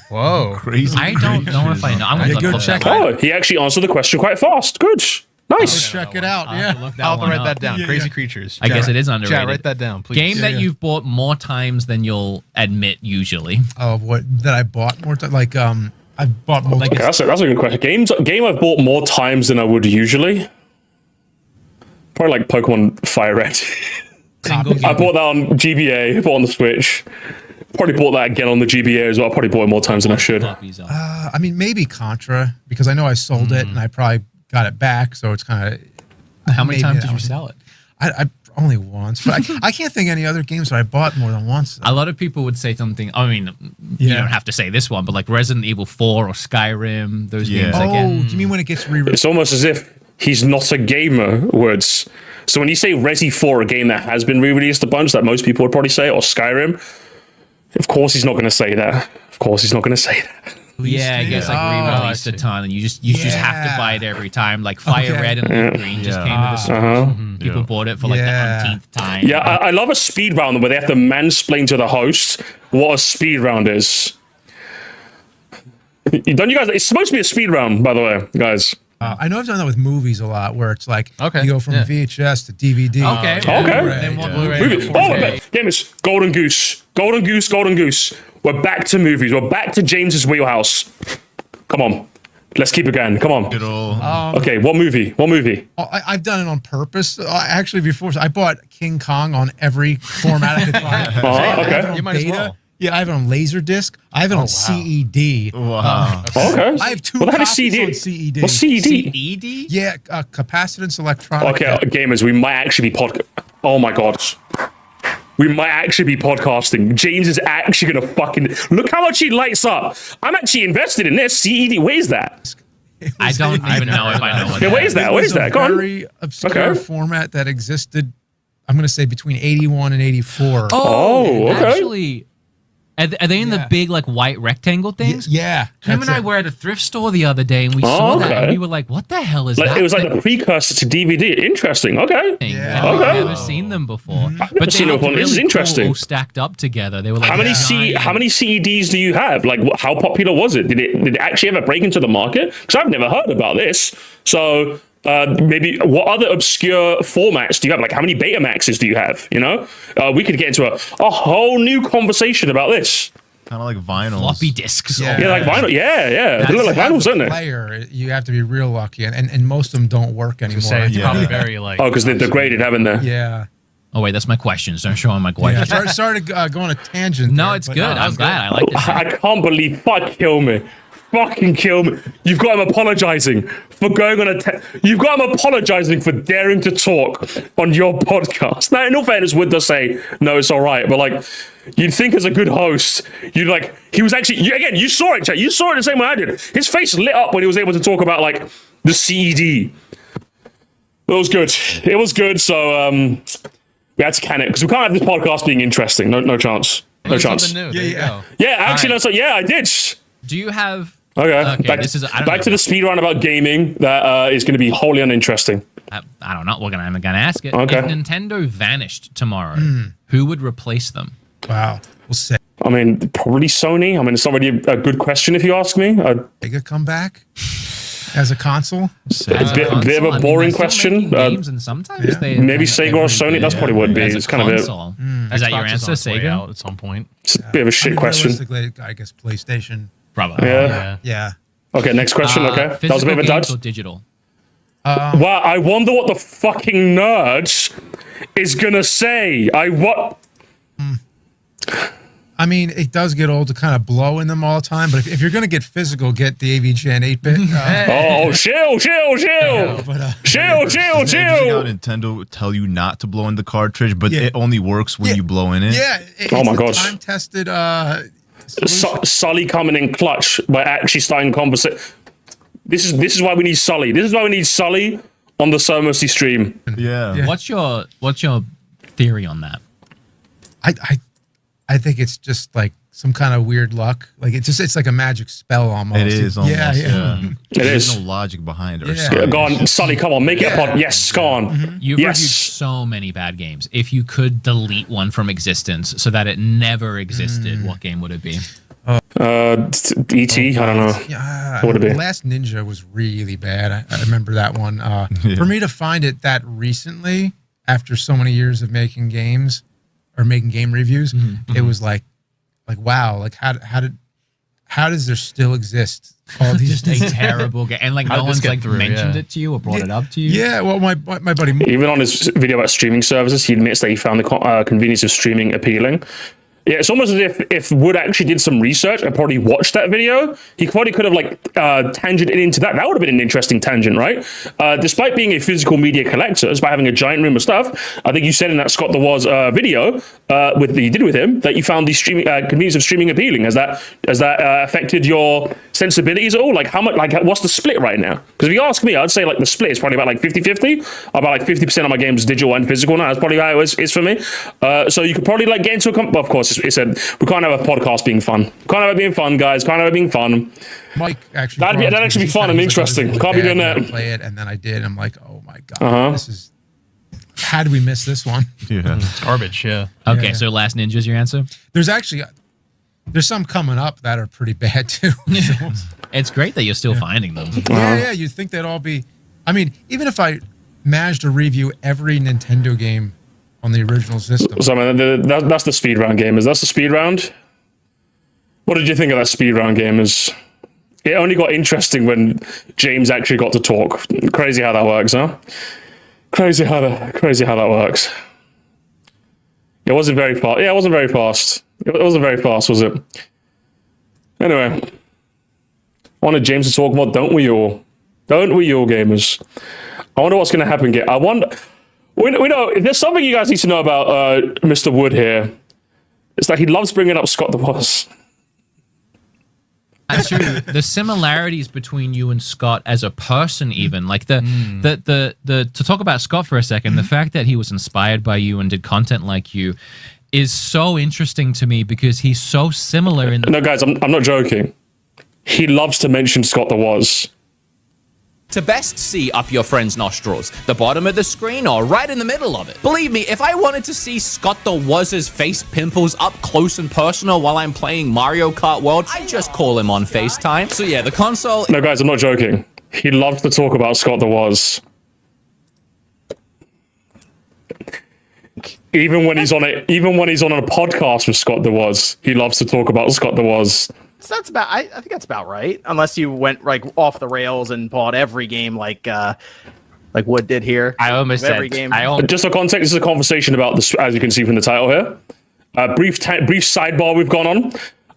Whoa. Crazy. I don't know if I know. I'm Yeah, gonna go look check that it one. Oh, he actually answered the question quite fast. Good. Nice. Check it out. I'll have to Yeah. look that I'll one write up. that down. Yeah, Crazy yeah. Creatures. I guess it is underrated. Chat, write that down, please. Game that Yeah. you've bought more times than you'll admit usually. Oh, what that I bought more time? Like I bought multiple. Okay, that's a good question. Game I've bought more times than I would usually. Probably like Pokemon Fire Red. Single I game. bought that on GBA, bought on the Switch. Probably bought that again on the GBA as well. I probably bought it more times than I should. Puppies on. I mean, maybe Contra because I know I sold it and I probably got it back, so it's kind of. How many maybe times that did you was- sell it? I only once, but I can't think of any other games that I bought more than once. A lot of people would say something. I mean, you Yeah. don't have to say this one, but like Resident Evil 4 or Skyrim, those Yeah. games. Oh, Again. do you mean when it gets re-released? It's almost as if he's not a gamer, Woods. So when you say Resi 4, a game that has been re-released a bunch, that most people would probably say, or Skyrim, of course he's not going to say that. Of course he's not going to say that. Yeah, I guess like re-released a ton, and you just have to Yeah. buy it every time. Like Fire Okay. Red and Blue Green just Yeah. came to the Switch. Uh-huh. People bought it for like Yeah. the umpteenth time. Yeah, I love a speed round where they have to mansplain to the host what a speed round is. Don't you guys? It's supposed to be a speed round, by the way, guys. I know I've done that with movies a lot, where it's like Okay, you go from yeah. VHS to DVD. Okay. Okay. Then what Blu-ray Movie. to Oh, 4K? damn it. Golden Goose. Golden Goose. Golden Goose. We're back to movies. We're back to James's wheelhouse. Come on. Let's keep it going. Come on. Good old. Okay, what movie? What movie? Oh, I've done it on purpose. Actually, before I bought King Kong on every format I could find. I have it Okay. on You might as beta. well. Yeah, I have it on Laserdisc. I have it on CED. Wow. Okay. I have two What the hell is copies CD? on CED. What's CED? CED? Yeah, capacitance electronic. Okay, gamers, we might actually be Oh my god. We might actually be podcasting. James is actually gonna fucking look how much he lights up. I'm actually invested in this. CED, where's that? I don't even know if I know what Yeah, what is that? What is that? Go on. Very obscure format that existed. I'm going to say between 81 and 84. Oh, okay. Actually, are they in the big like white rectangle things? Yeah. Him and I were at a thrift store the other day and we saw that and we were like, what the hell is that? It was like the precursor to DVD. Interesting. Okay. Yeah. I've Okay. never seen them before. I've never But seen they them looked before. This is really interesting. cool, all stacked up together. They were like How many CDs do you have? Like, how popular was it? Did it actually ever break into the market? Because I've never heard about this. So maybe what other obscure formats do you have? Like, how many Betamaxes do you have? You know, we could get into a whole new conversation about this. Kind of like vinyls. floppy disks. Yeah. Yeah, like vinyl. Yeah. They look like vinyls, don't they? Player, you have to be real lucky, and most of them don't work anymore. Say it's probably very like. Oh, because they're degraded, haven't they? Yeah. Oh wait, that's my questions. Don't show them my Yeah. questions. Sorry to go on a tangent. No, there, it's but good. I'm glad. I like this. I can't believe. Kill me. Fucking kill me. You've got him apologizing for going on you've got him apologizing for daring to talk on your podcast. Now, in all fairness, Wood does say, no, it's all right. But, like, you'd think as a good host, he was actually, you saw it, chat. You saw it the same way I did. His face lit up when he was able to talk about, like, the CED. It was good. It was good. So, we had to can it because we can't have this podcast being interesting. No chance. No chance. Something new. There you go. Yeah, actually, I did. Do you have? Okay. Back to the speed run about gaming that is going to be wholly uninteresting. I don't know. I'm gonna ask it. Okay. If Nintendo vanished tomorrow, who would replace them? Wow. We'll say. I mean, probably Sony. I mean, it's already a good question if you ask me. Sega come back as a console? A bit of a boring question. Games and sometimes they Maybe Sega or Sony. That's probably what it as be. a It's kind of it. console. Is that your Xbox is answer, on its way Sega? out at some point. It's a bit of a shit question. Realistically, I guess PlayStation. Probably. Yeah. Yeah. Okay, next question. Okay, that was a bit of a dud. Or digital. Wow, I wonder what the fucking nerd is gonna say. I mean, it does get old to kind of blow in them all the time, but if you're going to get physical, get the AVGN 8-bit. Oh, chill. How Nintendo would tell you not to blow in the cartridge, but it only works when you blow in it. Yeah. Oh my God. Time-tested Sully coming in clutch by actually starting conversation. This is why we need Sully. This is why we need Sully on the Sir Musty stream. Yeah. What's your theory on that? I think it's just like some kind of weird luck. Like it's like a magic spell almost. It is almost. Yeah. There's no logic behind it. Yeah. Go on, Sully, come on, make it a pod. Yes, go on. You've reviewed so many bad games. If you could delete one from existence so that it never existed, what game would it be? E.T., I don't know. Yeah, What would it be? Last Ninja was really bad. I remember that one. For me to find it that recently, after so many years of making games or making game reviews, it was like wow, like how does there still exist all these Just a terrible game, and like no one's like mentioned it to you or brought it up to you. Yeah, well, my buddy. Even on his video about streaming services, he admits that he found the convenience of streaming appealing. Yeah, it's almost as if Wood actually did some research and probably watched that video, he probably could have tangented into that. That would have been an interesting tangent, right? Despite being a physical media collector, despite having a giant room of stuff, I think you said in that Scott the Was video that you did with him that you found the streaming convenience of streaming appealing. Has that affected your sensibilities at all? Like how much? Like what's the split right now? Because if you ask me, I'd say like the split is probably about like 50-50. About like 50% of my games digital and physical now. That's probably how it is for me. So you could probably like get into a well, of course. It said we can't have a podcast being fun. Can't have it being fun, guys. Can't have it being fun. Mike actually. That'd actually be fun and interesting. Really Can't be doing that. Play it, and then I did. I'm like, oh my god, this is. How did we miss this one? Yeah. It's garbage. Yeah. Okay, Yeah. so Last Ninja's your answer. There's some coming up that are pretty bad too. So, It's great that you're still finding them. yeah. You'd think they'd all be. I mean, even if I managed to review every Nintendo game on the original system. So I mean, that's the speed round game. That's the speed round. What did you think of that speed round game? It only got interesting when James actually got to talk. Crazy how that works, huh? Crazy how that works. It wasn't very fast. Yeah, it wasn't very fast. It wasn't very fast, was it? Anyway, I wanted James to talk about don't we all, gamers? I wonder what's going to happen. I wonder. We know if there's something you guys need to know about Mr. Wood here. It's that he loves bringing up Scott the Was. That's true. The similarities between you and Scott as a person, even like the to talk about Scott for a second, the fact that he was inspired by you and did content like you is so interesting to me because he's so similar in. No, guys, I'm not joking. He loves to mention Scott the Was. To best see up your friend's nostrils, the bottom of the screen or right in the middle of it. Believe me, if I wanted to see Scott the Waz's face pimples up close and personal while I'm playing Mario Kart World, I'd just call him on FaceTime. So yeah, the console... No, guys, I'm not joking. He loves to talk about Scott the Was. Even when he's on a podcast with Scott the Was, he loves to talk about Scott the Was. So that's about. I think that's about right. Unless you went like off the rails and bought every game like Wood did here. I almost said every game. Just for context, this is a conversation about this, as you can see from the title here. Brief sidebar we've gone on.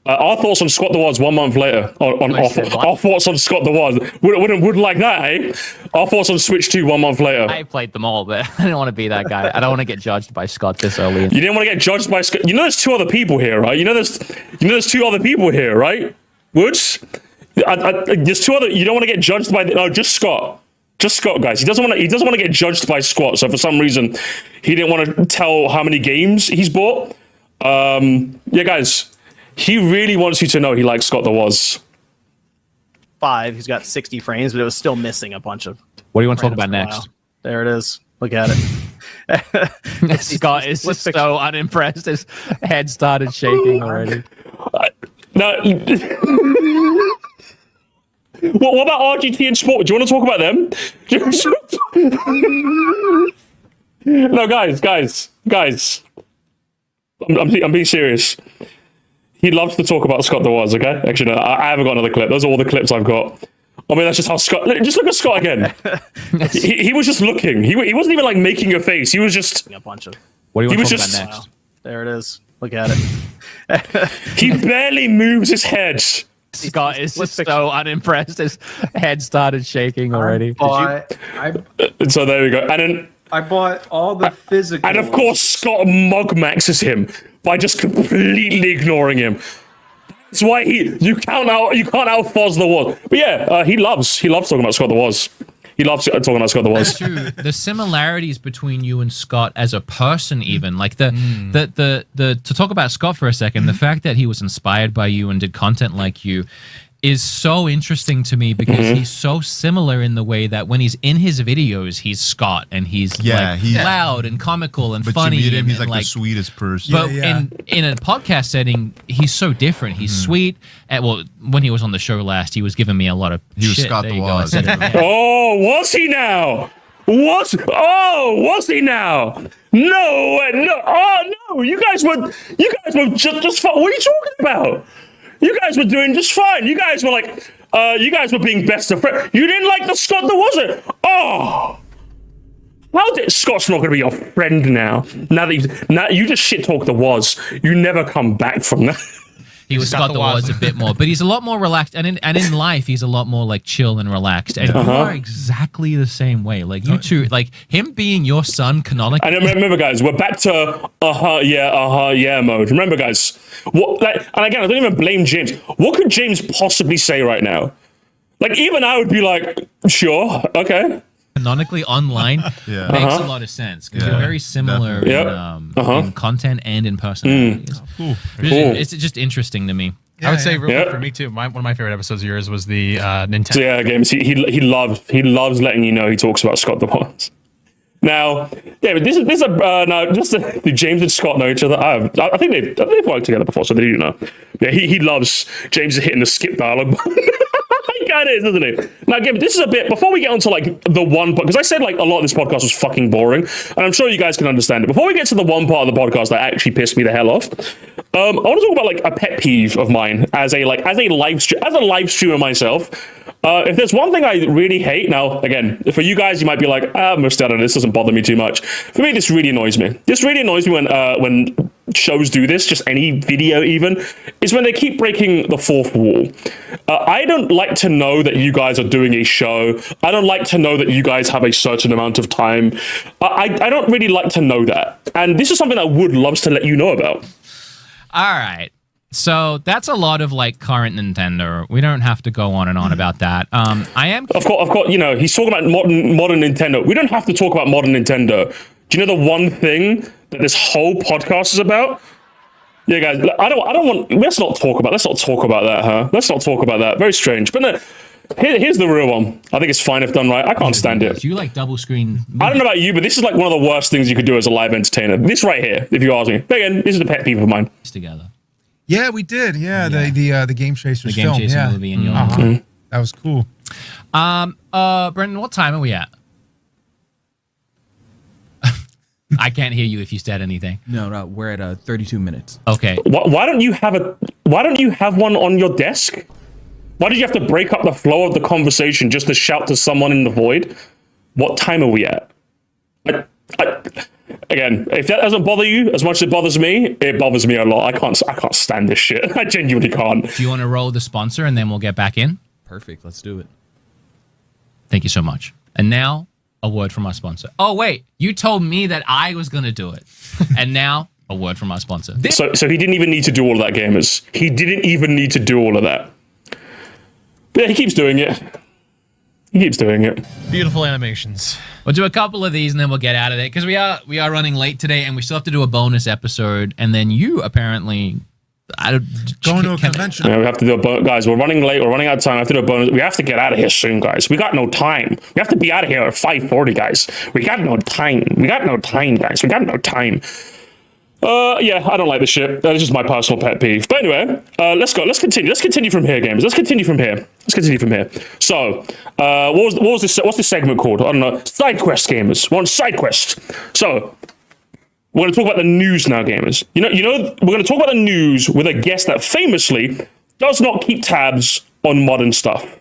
Our thoughts on Scott the Was 1 month later. Our thoughts on Scott the Was. Wouldn't like that, eh? Our thoughts on Switch 2 1 month later. I played them all, but I didn't want to be that guy. I don't want to get judged by Scott this early. You didn't want to get judged by Scott. You know there's 2 other people here, right? You know there's 2 other people here, right? Woods? There's 2 other. You don't want to get judged by. No, just Scott. Just Scott, guys. He doesn't want to get judged by Scott. So for some reason, he didn't want to tell how many games he's bought. Yeah, guys. He really wants you to know he likes Scott the Was. 5. He's got 60 frames, but it was still missing a bunch of. What do you want to talk about next? There it is. Look at it. Scott is just so unimpressed. His head started shaking already. No. What about RGT and Sport? Do you want to talk about them? No, guys. I'm being serious. He loves to talk about Scott the Was, okay? Actually, no, I haven't got another clip. Those are all the clips I've got. I mean, that's just how Scott... Just look at Scott again. he was just looking. He wasn't even, like, making a face. He was just... A bunch of... What do you want to talk about next? Wow. There it is. Look at it. He barely moves his head. Scott is just so unimpressed. His head started shaking already. So there we go. And then... I bought all the physical. And of course, Scott mug maxes him by just completely ignoring him. That's why you can't out Foz the Was. But yeah, he loves talking about Scott the Was. He loves talking about Scott the Was. That's true. The similarities between you and Scott as a person, even like the to talk about Scott for a second, the fact that he was inspired by you and did content like you is so interesting to me because he's so similar in the way that when he's in his videos, he's Scott and he's loud and comical and funny. You meet him, and he's like the sweetest person. But in a podcast setting, he's so different. He's sweet. And, well, when he was on the show last, he was giving me a lot of He was shit. Scott the Was. Oh, was he now? Was he now? No. Oh no! You guys were just fine. What are you talking about? You guys were doing just fine. You guys were like, you guys were being best of friends. You didn't like the Scott that was it? Oh, how did Scott's not going to be your friend now? Now you just shit talk the Was. You never come back from that. He was Scott the Was a bit more, but he's a lot more relaxed, and in life he's a lot more like chill and relaxed. And you are exactly the same way. Like you two, like him being your son canonically. And remember, guys, we're back to yeah mode. Remember, guys, and again, I don't even blame James. What could James possibly say right now? Like even I would be like, sure, okay. Canonically online makes a lot of sense because you're very similar in content and in personalities. Cool. It's just interesting to me. I would say real quick for me too. One of my favorite episodes of yours was the Nintendo. So yeah, games. He loves letting you know he talks about Scott the Was. Now, yeah, but this is now just the James and Scott know each other. I think they've worked together before, so they do know. Yeah, he loves James hitting the skip dialogue. He kind of is, isn't he? Now, again, this is a bit before we get onto like the one, because I said like a lot of this podcast was fucking boring, and I'm sure you guys can understand it. Before we get to the one part of the podcast that actually pissed me the hell off, I want to talk about like a pet peeve of mine as a live streamer myself. If there's one thing I really hate, now again, for you guys, you might be like, Musty, this doesn't bother me too much. For me, this really annoys me. This really annoys me when shows do this, just any video even, is when they keep breaking the fourth wall. I don't like to know that you guys are doing a show. I don't like to know that you guys have a certain amount of time. I don't really like to know that. And this is something I would love to let you know about. All right. So that's a lot of like current Nintendo. We don't have to go on and on about that. I am. Of course, you know, he's talking about modern Nintendo. We don't have to talk about modern Nintendo. Do you know the one thing that this whole podcast is about? Yeah, guys, I don't want. Let's not talk about that, huh? Let's not talk about that. Very strange. But no, here's the real one. I think it's fine if done right. I can't stand it. Do you like double screen? I don't know about you, but this is like one of the worst things you could do as a live entertainer. This right here, if you ask me. But again, this is a pet peeve of mine. Together. Yeah, we did. Yeah, the Game Chasers Game film. Chaser movie in your That was cool. Brendan, what time are we at? I can't hear you if you said anything. No, we're at 32 minutes. Okay. Why don't you have one on your desk? Why did you have to break up the flow of the conversation just to shout to someone in the void? What time are we at? Again, if that doesn't bother you as much as it bothers me, it bothers me a lot. I can't stand this shit. I genuinely can't. Do you want to roll the sponsor and then we'll get back in? Perfect. Let's do it. Thank you so much. And now, a word from our sponsor. Oh, wait. You told me that I was going to do it. And now, a word from our sponsor. So he didn't even need to do all of that, gamers. He didn't even need to do all of that. But yeah, he keeps doing it. He keeps doing it. Beautiful animations. We'll do a couple of these and then we'll get out of there because we are running late today and we still have to do a bonus episode. And then you apparently going to a convention. Yeah, we have to do a bonus. Guys, we're running late. We're running out of time. I have to do a bonus. We have to get out of here soon, guys. We got no time. We have to be out of here at 5:40, guys. We got no time. We got no time, guys. We got no time. Yeah, I don't like this shit. That is just my personal pet peeve. But anyway, let's go. Let's continue. Let's continue from here, gamers. Let's continue from here. So, what's this segment called? I don't know. Side quest, gamers. We're on side quest. So, we're going to talk about the news now, gamers. You know, we're going to talk about the news with a guest that famously does not keep tabs on modern stuff.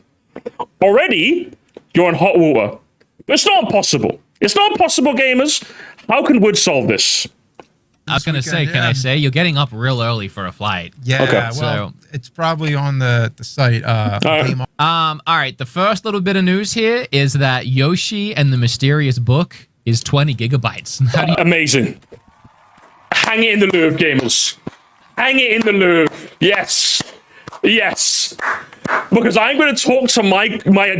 Already, you're in hot water. But it's not impossible. It's not impossible, gamers. How can Wood solve this? I was going to say, can I say, you're getting up real early for a flight. Yeah, okay. Well, it's probably on the site. All right, the first little bit of news here is that Yoshi and the Mysterious Book is 20 gigabytes. Amazing. Hang it in the Louvre, gamers. Hang it in the Louvre. Yes. Because I'm going to talk to my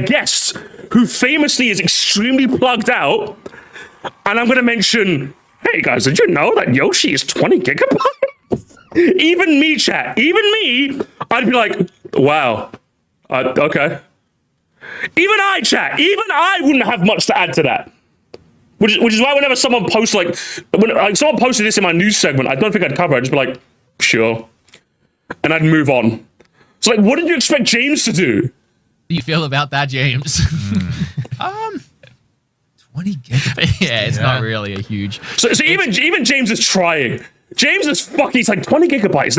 guest, who famously is extremely plugged out, and I'm going to mention, hey guys, did you know that Yoshi is 20 gigabytes? Even me, chat. Even me, I'd be like, wow. Okay. Even I, chat. Even I wouldn't have much to add to that. Which is why whenever someone posts, when someone posted this in my news segment, I don't think I'd cover it. I'd just be like, sure. And I'd move on. So, what did you expect James to do? How do you feel about that, James? 20 gigabytes. Yeah, it's not really a huge. So even James is trying. James is fucking. He's like 20 gigabytes.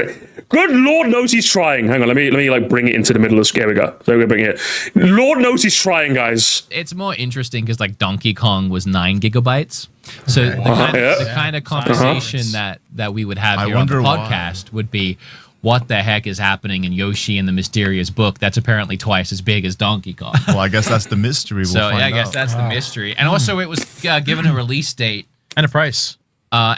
Good Lord knows he's trying. Hang on, let me like bring it into the middle of. Here we go. So we're bring it. Lord knows he's trying, guys. It's more interesting because like Donkey Kong was 9 gigabytes. So the kind of conversation that we would have here on the podcast would be, what the heck is happening in Yoshi and the Mysterious Book that's apparently twice as big as Donkey Kong? Well, I guess that's the mystery. I guess that's the mystery. And also it was given a release date. And a price. So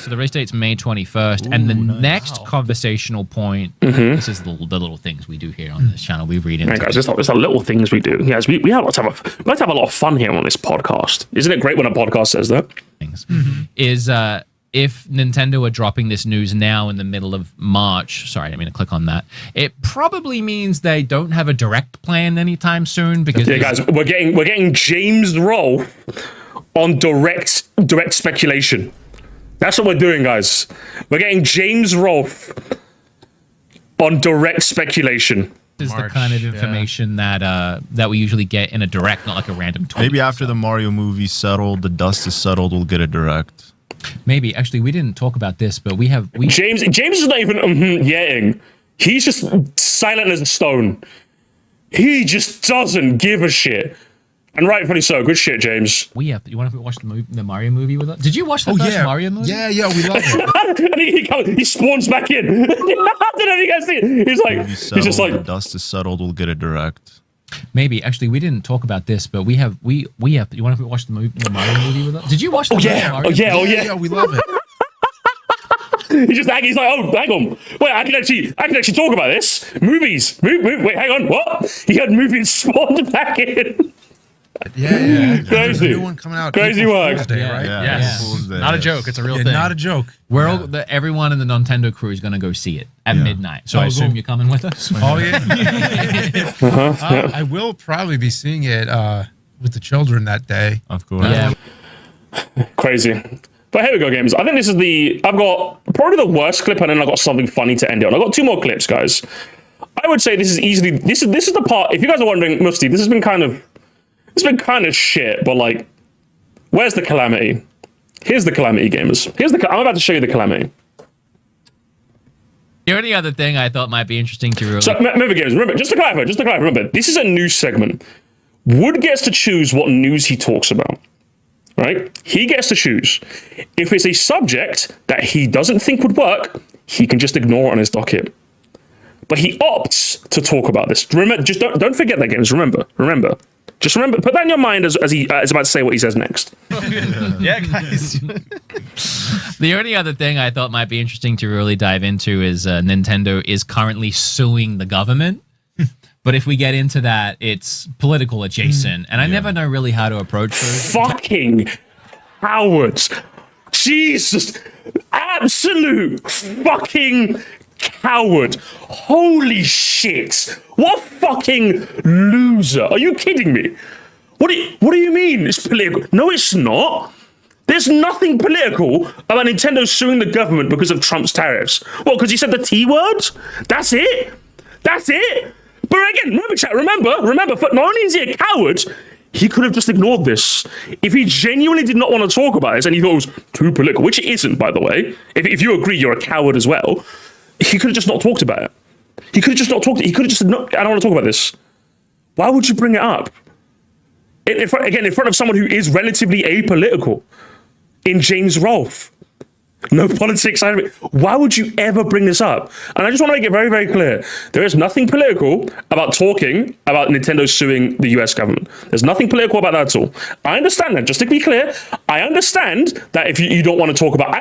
the release date's May 21st. And the next conversational point, this is the little things we do here on this channel. We read into guys, it's the little things we do. Yes, we like to have a lot of fun here on this podcast. Isn't it great when a podcast says that? Is if Nintendo are dropping this news now in the middle of March, sorry, I didn't mean to click on that, it probably means they don't have a direct plan anytime soon. Because guys, we're getting James Rolfe on direct speculation. That's what we're doing, guys. We're getting James Rolfe on direct speculation. This is the kind of information that we usually get in a direct, not like a random tweet. Maybe after the Mario movie settled, the dust is settled, we'll get a direct. Maybe. Actually, we didn't talk about this, but James is not even yetting. He's just silent as a stone. He just doesn't give a shit. And rightfully so. Good shit, James. You want to watch the Mario movie with us? Did you watch the first Mario movie? Yeah, we love it. He spawns back in. I don't know if you guys see it. He's just like, the dust is settled, we'll get a direct. Maybe. Actually, we didn't talk about this, but you want to watch the Mario movie with us? Did you watch the Mario movie? Yeah, we love it. He's like, oh, hang on. Wait, I can actually talk about this. Movies. Wait, hang on. What? He had movies spawned back in. Yeah. Crazy. There's a new one coming out. Crazy April work. Fool's Day, right? Yes. Not a joke. It's a real thing. Not a joke. We're all, everyone in the Nintendo crew is going to go see it at midnight. So I assume you're coming with us? Oh, yeah. I will probably be seeing it with the children that day. Of course. Yeah. Crazy. But here we go, games. I think this is I've got probably the worst clip, and then I've got something funny to end it on. I've got 2 more clips, guys. I would say this is easily, this is the part, if you guys are wondering, Musty, this has been kind of shit, but like, where's the calamity? Here's the calamity, gamers. I'm about to show you the calamity. The only other thing I thought might be interesting to really... So remember, gamers, just to clarify, remember, this is a news segment. Wood gets to choose what news he talks about, right? He gets to choose. If it's a subject that he doesn't think would work, he can just ignore it on his docket. But he opts to talk about this. Remember, just don't forget that, gamers. Remember. Just remember, put that in your mind as he is about to say what he says next. Yeah, guys. The only other thing I thought might be interesting to really dive into is Nintendo is currently suing the government. But if we get into that, it's political adjacent. And I never know really how to approach those. Fucking cowards. Jesus. Absolute fucking coward. Holy shit. What a fucking loser. Are you kidding me? What do you mean it's political? No, it's not. There's nothing political about Nintendo suing the government because of Trump's tariffs. Well, because he said the T word? That's it? But again, remember, not only is he a coward, he could have just ignored this. If he genuinely did not want to talk about this and he thought it was too political, which it isn't, by the way. If you agree you're a coward as well, he could have just not talked about it. He could have just said, no, I don't want to talk about this. Why would you bring it up? In front of someone who is relatively apolitical, in James Rolfe. No politics. Why would you ever bring this up? And I just want to make it very, very clear. There is nothing political about talking about Nintendo suing the US government. There's nothing political about that at all. I understand that. Just to be clear, I understand that if you don't want to talk about...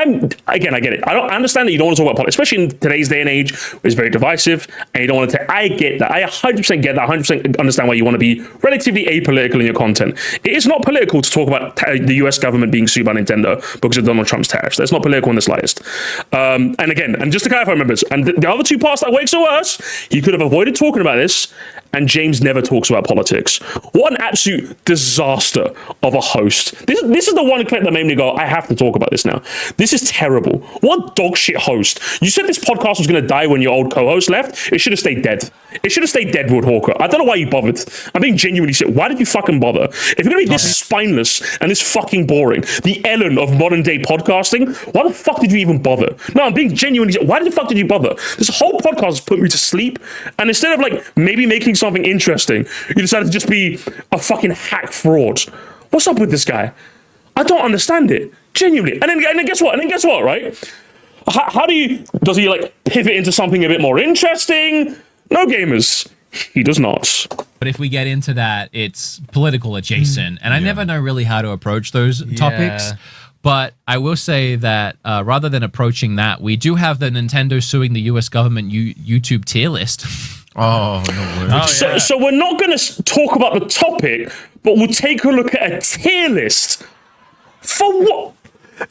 I get it. I understand that you don't want to talk about politics, especially in today's day and age, where it's very divisive, and you don't want to... I get that. I 100% get that. 100% understand why you want to be relatively apolitical in your content. It is not political to talk about the US government being sued by Nintendo because of Donald Trump's tariffs. That's not political in the slightest. And just to clarify, remember, and the other 2 parts that makes it worse, he could have avoided talking about this, and James never talks about politics. What an absolute disaster of a host. This is the one clip that made me go, I have to talk about this now. This is terrible. What dog shit host. You said this podcast was going to die when your old co-host left. It should have stayed dead. It should have stayed dead, Woodhawker. I don't know why you bothered. I'm being genuinely sick. Why did you fucking bother? If you're going to be this spineless and this fucking boring, the Ellen of modern day podcasting, why the fuck did you even bother? No, I'm being genuinely sick. Why the fuck did you bother? This whole podcast has put me to sleep, and instead of like maybe making something interesting, you decided to just be a fucking hack fraud. What's up with this guy? I don't understand it. Genuinely. And then guess what? Right? Does he like pivot into something a bit more interesting? No, gamers. He does not. But if we get into that, it's political adjacent. And I never know really how to approach those topics. But I will say that rather than approaching that, we do have the Nintendo suing the US government YouTube tier list. Oh, no way. So we're not going to talk about the topic, but we'll take a look at a tier list. For what?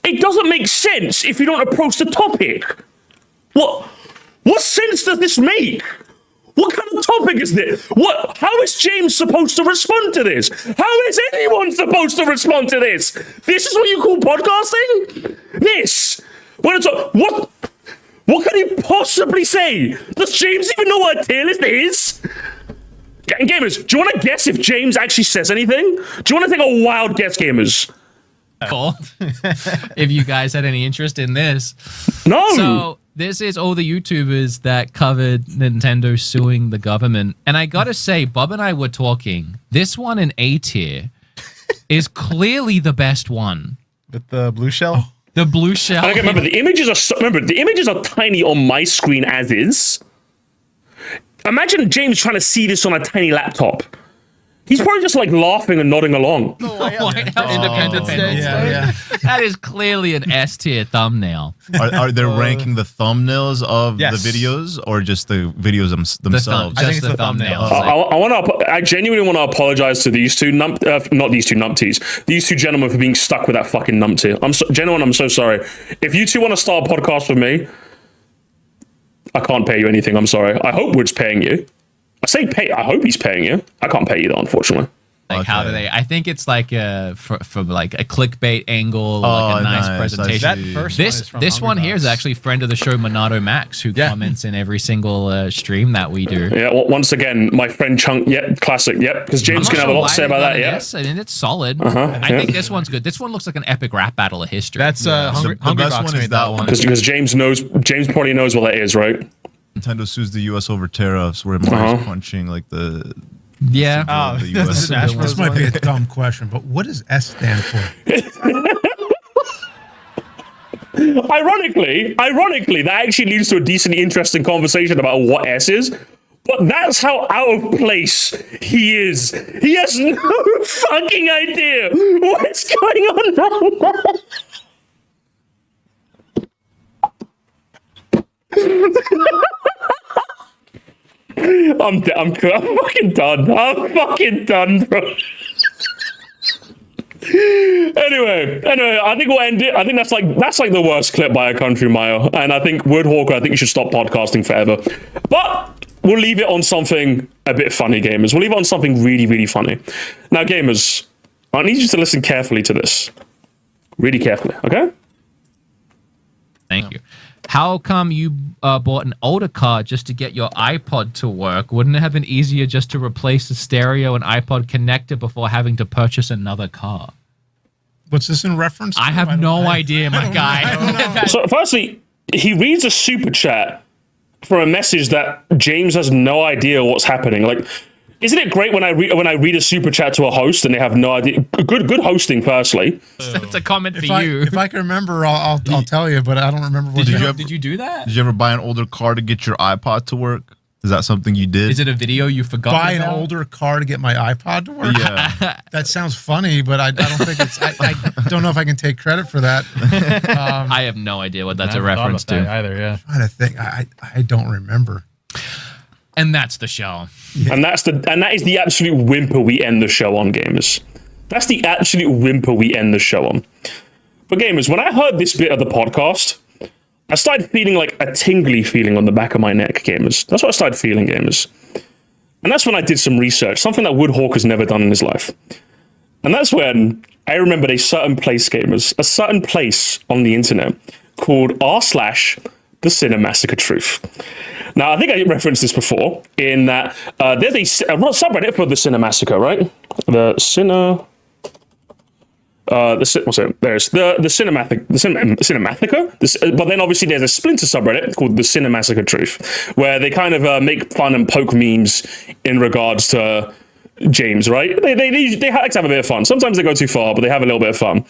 It doesn't make sense if you don't approach the topic. What sense does this make? What kind of topic is this? How is James supposed to respond to this? How is anyone supposed to respond to this? This is what you call podcasting? This? What can he possibly say? Does James even know what a tier list is? Gamers, do you want to guess if James actually says anything? Do you want to take a wild guess, gamers? Cool. If you guys had any interest in this. No. So this is all the YouTubers that covered Nintendo suing the government. And I gotta say, Bob and I were talking. This one in A tier is clearly the best one. With the blue shell? The blue shell. And again, the images are tiny on my screen as is. Imagine James trying to see this on a tiny laptop. He's probably just like laughing and nodding along. White House Independence Day. Yeah. That is clearly an S tier thumbnail. Are they ranking the thumbnails of the videos or just the videos themselves? Just the thumbnails. I genuinely want to apologize to these two not these two numpties, these two gentlemen for being stuck with that fucking numpty. I'm so sorry. If you two want to start a podcast with me, I can't pay you anything. I'm sorry. I hope Wood's paying you. I say pay. I hope he's paying you. I can't pay you though, unfortunately. Like how do they? I think it's like for like a clickbait angle, like a nice presentation. This one here is actually friend of the show, Monado Max, who comments in every single stream that we do. Yeah. Well, once again, my friend Chunk. Yep. Classic. Yep. Because James can have a lot to say about that. Yeah. Yes, I mean it's solid. I think this one's good. This one looks like an epic rap battle of history. That's Hungry Box made that one. Because James probably knows what that is, right? Nintendo sues the U.S. over tariffs, where Mario's punching like the. Yeah. The US. This might be a dumb question, but what does S stand for? Ironically, that actually leads to a decently interesting conversation about what S is. But that's how out of place he is. He has no fucking idea what's going on right now. I'm fucking done. I'm fucking done, bro. Anyway, I think we'll end it. I think that's like the worst clip by a country mile. And I think Woodhawker, I think you should stop podcasting forever. But we'll leave it on something a bit funny, gamers. We'll leave it on something really, really funny. Now, gamers, I need you to listen carefully to this. Really carefully, okay? Thank you. How come you bought an older car just to get your iPod to work? Wouldn't it have been easier just to replace the stereo and iPod connector before having to purchase another car? What's this in reference to? I have no idea, my guy. So, firstly, he reads a super chat for a message that James has no idea what's happening. Like, isn't it great when I read a super chat to a host and they have no idea? Good hosting, firstly. It's a comment for you. If I can remember, I'll tell you, but I don't remember what did you do that? Did you ever buy an older car to get your iPod to work? Is that something you did? Is it a video you forgot? Buy an older car to get my iPod to work? Yeah. That sounds funny, but I don't think it's. I don't know if I can take credit for that. I have no idea what that's a reference to either. Yeah. I'm trying to think. I don't remember. And that's the show. And that is the absolute whimper we end the show on, gamers. That's the absolute whimper we end the show on. But gamers, when I heard this bit of the podcast, I started feeling like a tingly feeling on the back of my neck, gamers. That's what I started feeling, gamers. And that's when I did some research, something that Woodhawker's never done in his life. And that's when I remembered a certain place, gamers, a certain place on the internet called r/the Cinemassacre Truth. Now, I think I referenced this before in that there's a subreddit for the Cinemassacre, right? There's the Cinemassacre. But then obviously there's a splinter subreddit called the Cinemassacre Truth, where they kind of make fun and poke memes in regards to James, right? They like to have a bit of fun. Sometimes they go too far, but they have a little bit of fun.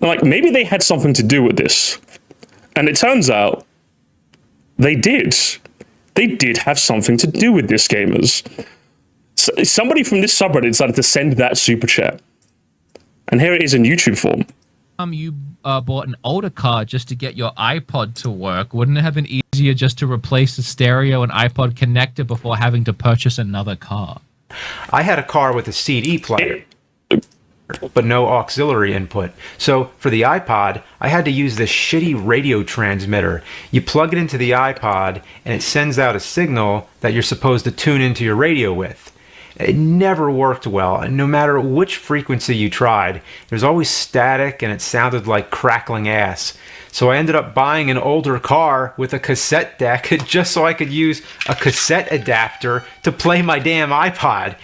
And like maybe they had something to do with this, and it turns out they did. They did have something to do with this, gamers. So somebody from this subreddit decided to send that super chat. And here it is in YouTube form. You bought an older car just to get your iPod to work. Wouldn't it have been easier just to replace the stereo and iPod connector before having to purchase another car? I had a car with a CD player, but no auxiliary input. So for the iPod, I had to use this shitty radio transmitter. You plug it into the iPod and it sends out a signal that you're supposed to tune into your radio with. It never worked well, and no matter which frequency you tried, there's always static and it sounded like crackling ass. So I ended up buying an older car with a cassette deck just so I could use a cassette adapter to play my damn iPod.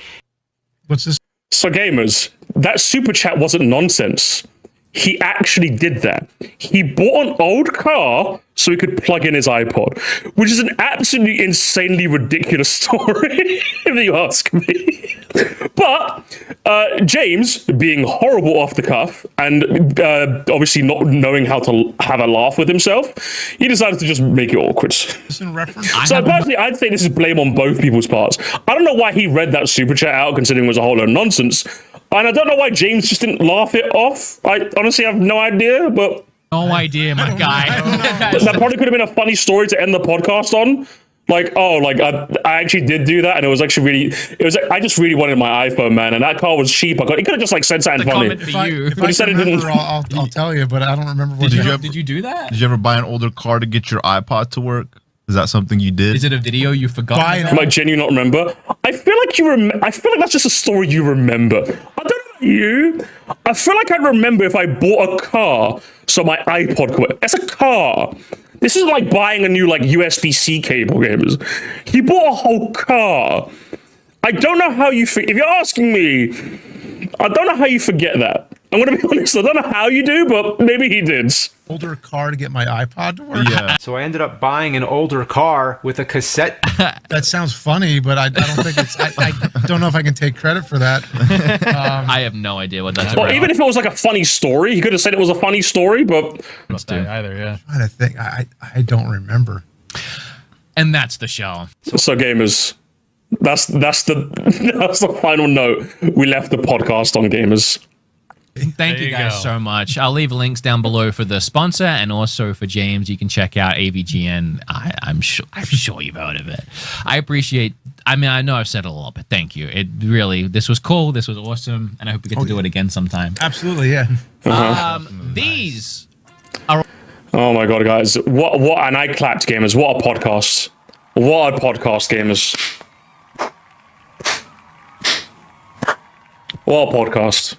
What's this? So gamers, that super chat wasn't nonsense. He actually did that. He bought an old car so he could plug in his iPod, which is an absolutely insanely ridiculous story, if you ask me. But James, being horrible off the cuff and obviously not knowing how to have a laugh with himself, he decided to just make it awkward. In reference? So personally, I'd say this is blame on both people's parts. I don't know why he read that super chat out, considering it was a whole lot of nonsense. And I don't know why James just didn't laugh it off. I honestly have no idea, but... No idea, my guy. That probably could have been a funny story to end the podcast on. Like, oh, like I actually did do that, and it was actually really. It was. I just really wanted my iPhone, man, and that car was cheap. He could have just like said something funny. If I said it remember, I'll tell you, but I don't remember what. Did you do that? Did you ever buy an older car to get your iPod to work? Is that something you did? Is it a video you forgot? I might genuinely not remember. I feel like you I feel like that's just a story you remember. I don't know about you. I feel like I remember if I bought a car, so my iPod could work. It's a car. This isn't like buying a new like USB-C cable, gamers. He bought a whole car. I don't know how you. If you're asking me, I don't know how you forget that. I'm gonna be honest. I don't know how you do, but maybe he did. Older car to get my iPod to work. Yeah. So I ended up buying an older car with a cassette. That sounds funny, but I don't think it's. I don't know if I can take credit for that. I have no idea what that's Well, about. even if it was like a funny story, he could have said it was a funny story, but Not that either, yeah. I'm trying to think. I don't remember. And that's the show. So gamers, that's the final note we left the podcast on, gamers. Thank you guys so much. I'll leave links down below for the sponsor and also for James. You can check out AVGN. I'm sure you've heard of it. I appreciate. I mean, I know I've said it a lot, but thank you. It really. This was cool. This was awesome, and I hope we get to do it again sometime. Absolutely, yeah. These are. Oh my god, guys! What? And I clapped, gamers. What a podcast! What a podcast, gamers! What a podcast!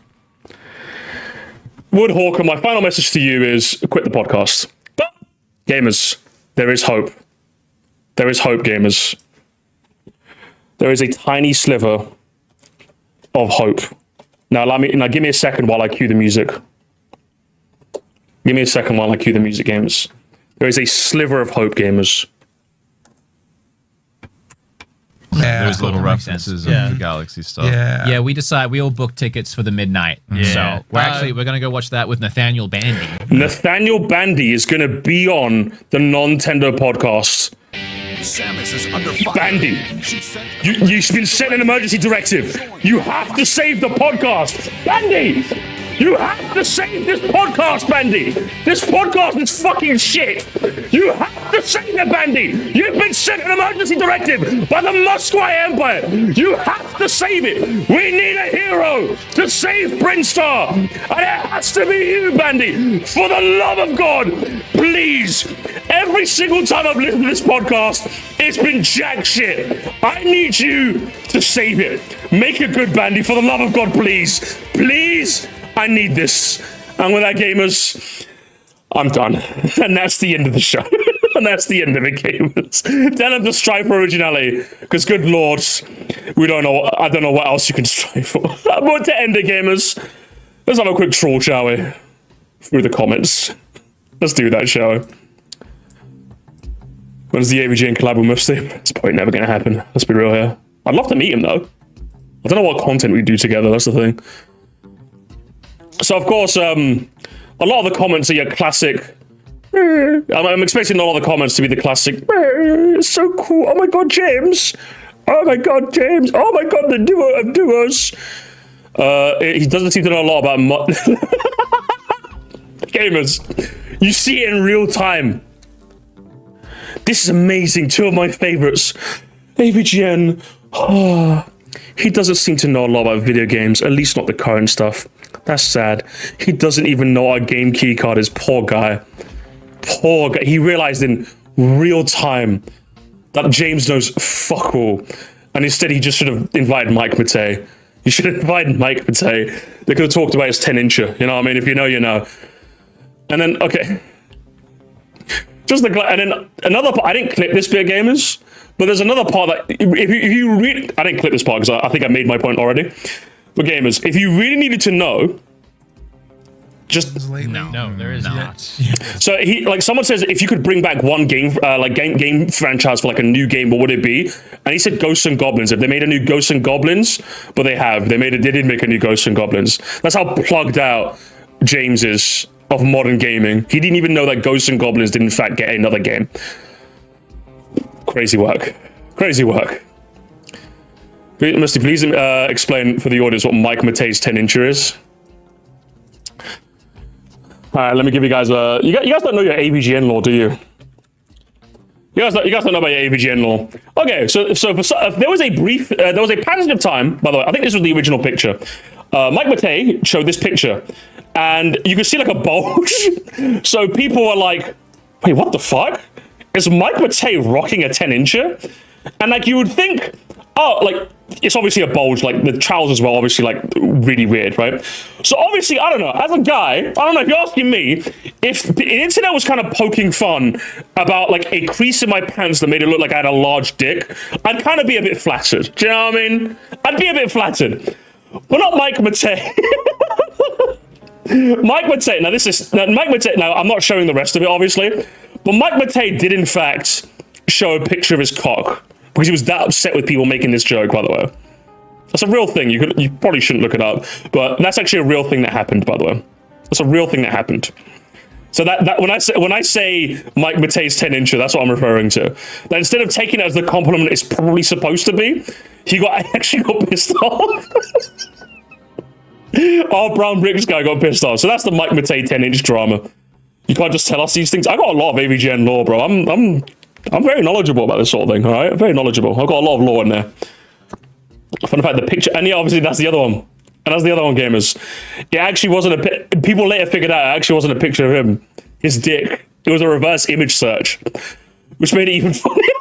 Wood Hawker, my final message to you is quit the podcast. But, gamers, there is hope. There is hope, gamers. There is a tiny sliver of hope. Now, give me a second while I cue the music. Give me a second while I cue the music, gamers. There is a sliver of hope, gamers. Yeah, there's little references of the Galaxy stuff. Yeah, we all booked tickets for the midnight. So we're gonna go watch that with Nathaniel Bandy. Nathaniel Bandy is gonna be on the Nintendo podcast. Samus is under fire. Bandy, you've been sent an emergency directive. You have to save the podcast. Bandy, you have to save this podcast, Bandy. This podcast is fucking shit. You have to save it, Bandy. You've been sent an emergency directive by the Musquai Empire. You have to save it. We need a hero to save Brinstar. And it has to be you, Bandy. For the love of God, please. Every single time I've listened to this podcast, it's been jack shit. I need you to save it. Make it good, Bandy. For the love of God, please. Please. I need this. And with that, gamers, I'm done. And that's the end of the show. And that's the end of it, gamers. Tell them to strive for originality. Because, good lord, I don't know what else you can strive for. But to end it, gamers, let's have a quick troll, shall we? Through the comments. Let's do that, shall we? When is the AVGN collab with Musty? It's probably never going to happen. Let's be real here. I'd love to meet him, though. I don't know what content we do together. That's the thing. So, of course, a lot of the comments are your classic. I'm expecting a lot of the comments to be the classic. It's so cool. Oh my god, James. Oh my god, James. Oh my god, the duo of duos. He doesn't seem to know a lot about gamers. You see it in real time. This is amazing. Two of my favorites. AVGN. Oh, he doesn't seem to know a lot about video games, at least not the current stuff. That's sad. He doesn't even know our game key card is. Poor guy. Poor guy. He realized in real time that James knows fuck all. And instead he just should have invited Mike Matei. You should have invited Mike Matei. They could have talked about his 10-incher. You know what I mean? If you know, you know. And then, okay. And then another part, I didn't clip this bit, gamers, but there's another part that, if you read, I didn't clip this part because I think I made my point already. But gamers, if you really needed to know Just No, there is not. so he like someone says if you could bring back one game game franchise for like a new game, what would it be? And he said Ghosts and Goblins. If they made a new Ghosts and Goblins, but they did make a new Ghosts and Goblins. That's how plugged out James is of modern gaming. He didn't even know that Ghosts and Goblins did in fact get another game. Crazy work. Musty, please explain for the audience what Mike Matei's 10-incher is. All right, let me give you guys a. You guys don't know your AVGN law, do you? You guys don't know about your AVGN law. Okay, so there was a passage of time. By the way, I think this was the original picture. Mike Matei showed this picture, and you could see like a bulge. So people were like, "Wait, what the fuck? Is Mike Matei rocking a 10-incher?" And like you would think, oh, like it's obviously a bulge. Like the trousers were obviously like really weird, right? So obviously, I don't know. As a guy, I don't know if you're asking me, if the internet was kind of poking fun about like a crease in my pants that made it look like I had a large dick, I'd kind of be a bit flattered. Do you know what I mean? I'd be a bit flattered. But not Mike Matei. Mike Matei. Mike Matei. Now I'm not showing the rest of it, obviously, but Mike Matei did in fact show a picture of his cock. Because he was that upset with people making this joke, by the way. That's a real thing. You probably shouldn't look it up, but that's actually a real thing that happened, by the way. That's a real thing that happened. So that when I say Mike Matei's 10-incher, that's what I'm referring to. That instead of taking it as the compliment it's probably supposed to be, he actually got pissed off. Our brown bricks guy got pissed off. So that's the Mike Matei 10-inch drama. You can't just tell us these things. I got a lot of AVGN lore, bro. I'm very knowledgeable about this sort of thing, all right? Very knowledgeable. I've got a lot of lore in there. Fun fact, the picture, and yeah, obviously that's the other one. And that's the other one, gamers. It actually wasn't people later figured out it actually wasn't a picture of him. His dick. It was a reverse image search, which made it even funnier.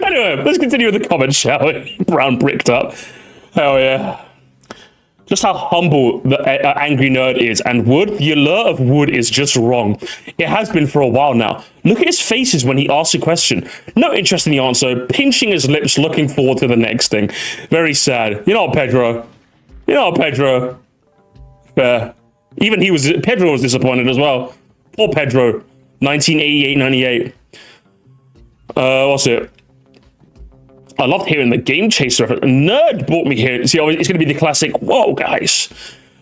Anyway, let's continue with the comments, shall we? Brown bricked up. Hell yeah. Just how humble the angry nerd is, and Wood, the allure of Wood is just wrong. It has been for a while now. Look at his faces when he asks a question. No interest in the answer, pinching his lips, looking forward to the next thing. Very sad. You know what, Pedro? Fair. Even Pedro was disappointed as well. Poor Pedro. 1988-98. What's it? I loved hearing the Game Chaser reference. Nerd brought me here. See, it's going to be the classic, whoa, guys.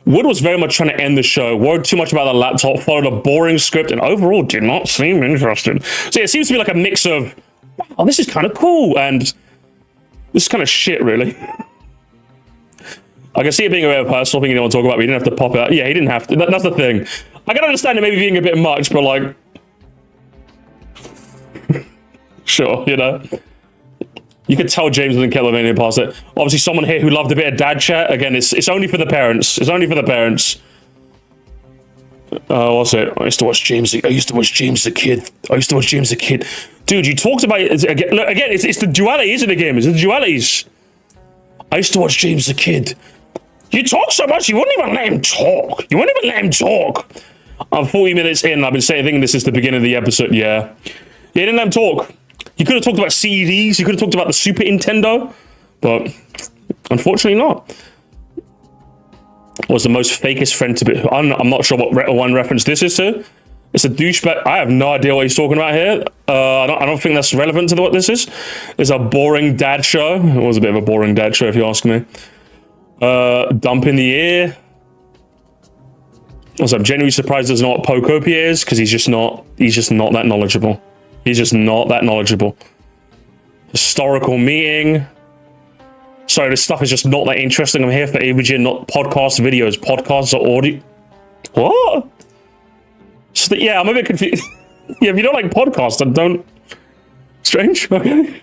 Wood was very much trying to end the show, worried too much about the laptop, followed a boring script, and overall did not seem interested. So it seems to be like a mix of, wow, this is kind of cool, and this is kind of shit, really. I can see it being a very personal thing you don't want to talk about, but you didn't have to pop it out. Yeah, he didn't have to. That's the thing. I can understand it maybe being a bit much, but like, sure, you know. You could tell James doesn't care anything past it. Obviously, someone here who loved a bit of dad chat. Again, it's only for the parents. It's only for the parents. What's it? I used to watch James as a kid. Dude, you talked about it again. Look, again, it's the duality, isn't it, game? It's the dualities. I used to watch James as a kid. You talk so much, you wouldn't even let him talk. I'm 40 minutes in. I've been thinking this is the beginning of the episode. Yeah. You didn't let him talk. You could have talked about CDs. You could have talked about the Super Nintendo, but unfortunately not. Was the most fakest friend to be? I'm not sure what one reference this is to. It's a douchebag. I have no idea what he's talking about here. I don't think that's relevant to what this is. It's a boring dad show. It was a bit of a boring dad show, if you ask me. Dump in the ear. Also, I'm genuinely surprised there's not Pocopia is, because he's just not that knowledgeable. Historical meeting. Sorry, this stuff is just not that interesting. I'm here for AVGN, not podcast videos. Podcasts are audio. What? So yeah, I'm a bit confused. Yeah, if you don't like podcasts, then don't. Strange. Okay.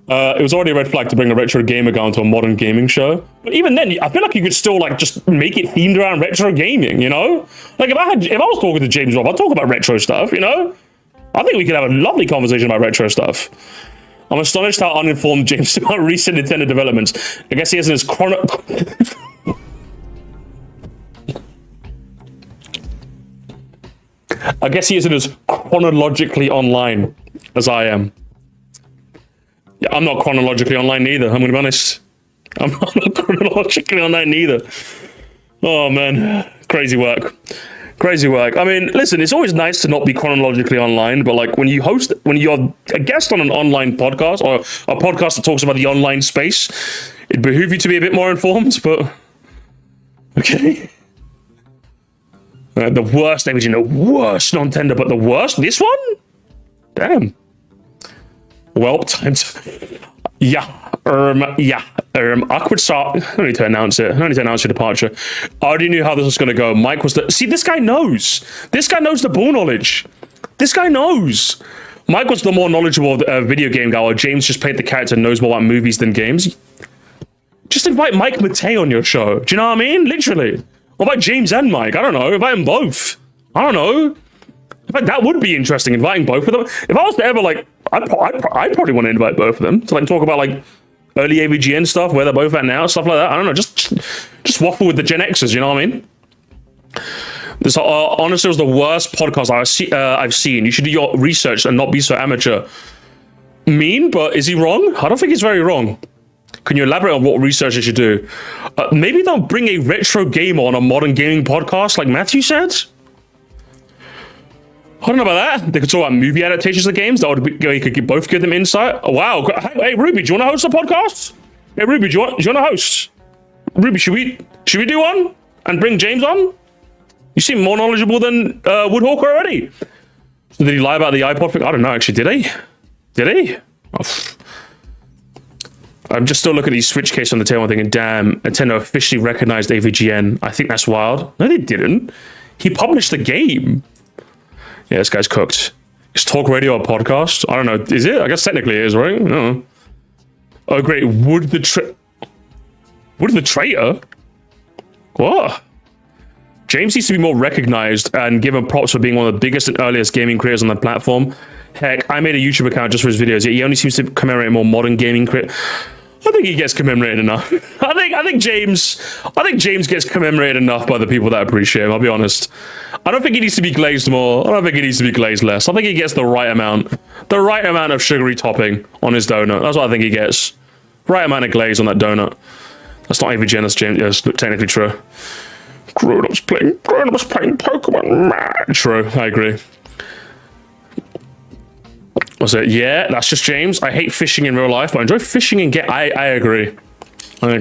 It was already a red flag to bring a retro gamer guy into a modern gaming show. But even then, I feel like you could still like just make it themed around retro gaming. You know, like if I was talking to James Rolfe, I'd talk about retro stuff. You know. I think we could have a lovely conversation about retro stuff. I'm astonished how uninformed James is about recent Nintendo developments. I guess he isn't as chronologically online as I am. Yeah, I'm not chronologically online neither. I'm going to be honest. I'm not chronologically online neither. Oh man, crazy work. Crazy work. I mean, listen, it's always nice to not be chronologically online, but like when you're a guest on an online podcast or a podcast that talks about the online space, it'd behoove you to be a bit more informed, but okay. The worst AVGN, the worst non-tender, but the worst? This one? Damn. Well, time to... Awkward start. I don't need to announce it. I don't need to announce your departure. I already knew how this was going to go. Mike was the... See, this guy knows. This guy knows the ball knowledge. This guy knows. Mike was the more knowledgeable video game guy, while James just played the character and knows more about movies than games. Just invite Mike Matei on your show. Do you know what I mean? Literally. Or invite James and Mike. I don't know. Invite them both. I don't know. In fact, that would be interesting, inviting both of them. If I was to ever, like... I'd probably want to invite both of them to like talk about like early AVGN stuff, where they're both at now, stuff like that. I don't know, just waffle with the Gen Xers, you know what I mean? This honestly was the worst podcast I've seen. You should do your research and not be so amateur. Mean, but is he wrong? I don't think he's very wrong. Can you elaborate on what research they should do? Maybe don't bring a retro game on a modern gaming podcast like Matthew said. I don't know about that. They could talk about movie adaptations of games. That would be, you could both give them insight. Oh, wow. Hey, Ruby, do you want to host a podcast? Hey, Ruby, do you want to host? Ruby, should we do one and bring James on? You seem more knowledgeable than Woodhawk already. So did he lie about the iPod thing? I don't know, actually. Did he? Did he? Oh. I'm just still looking at these Switch case on the table and thinking, damn, Nintendo officially recognized AVGN. I think that's wild. No, they didn't. He published the game. Yeah, this guy's cooked. Is talk radio a podcast? I don't know. Is it? I guess technically it is, right? No. Oh, great. Would the traitor? What? James needs to be more recognized and given props for being one of the biggest and earliest gaming creators on the platform. Heck, I made a YouTube account just for his videos, yet he only seems to commemorate more modern gaming creators. I think he gets commemorated enough. I think James gets commemorated enough by the people that appreciate him, I'll be honest. I don't think he needs to be glazed more. I don't think he needs to be glazed less. I think he gets the right amount of sugary topping on his donut. That's what I think he gets. Right amount of glaze on that donut. That's not AVGN, that's James. Yeah, that's technically true. Grown-ups playing Pokemon. True, I agree. Was it? Yeah, that's just James. I hate fishing in real life, but I enjoy fishing in game. I agree. I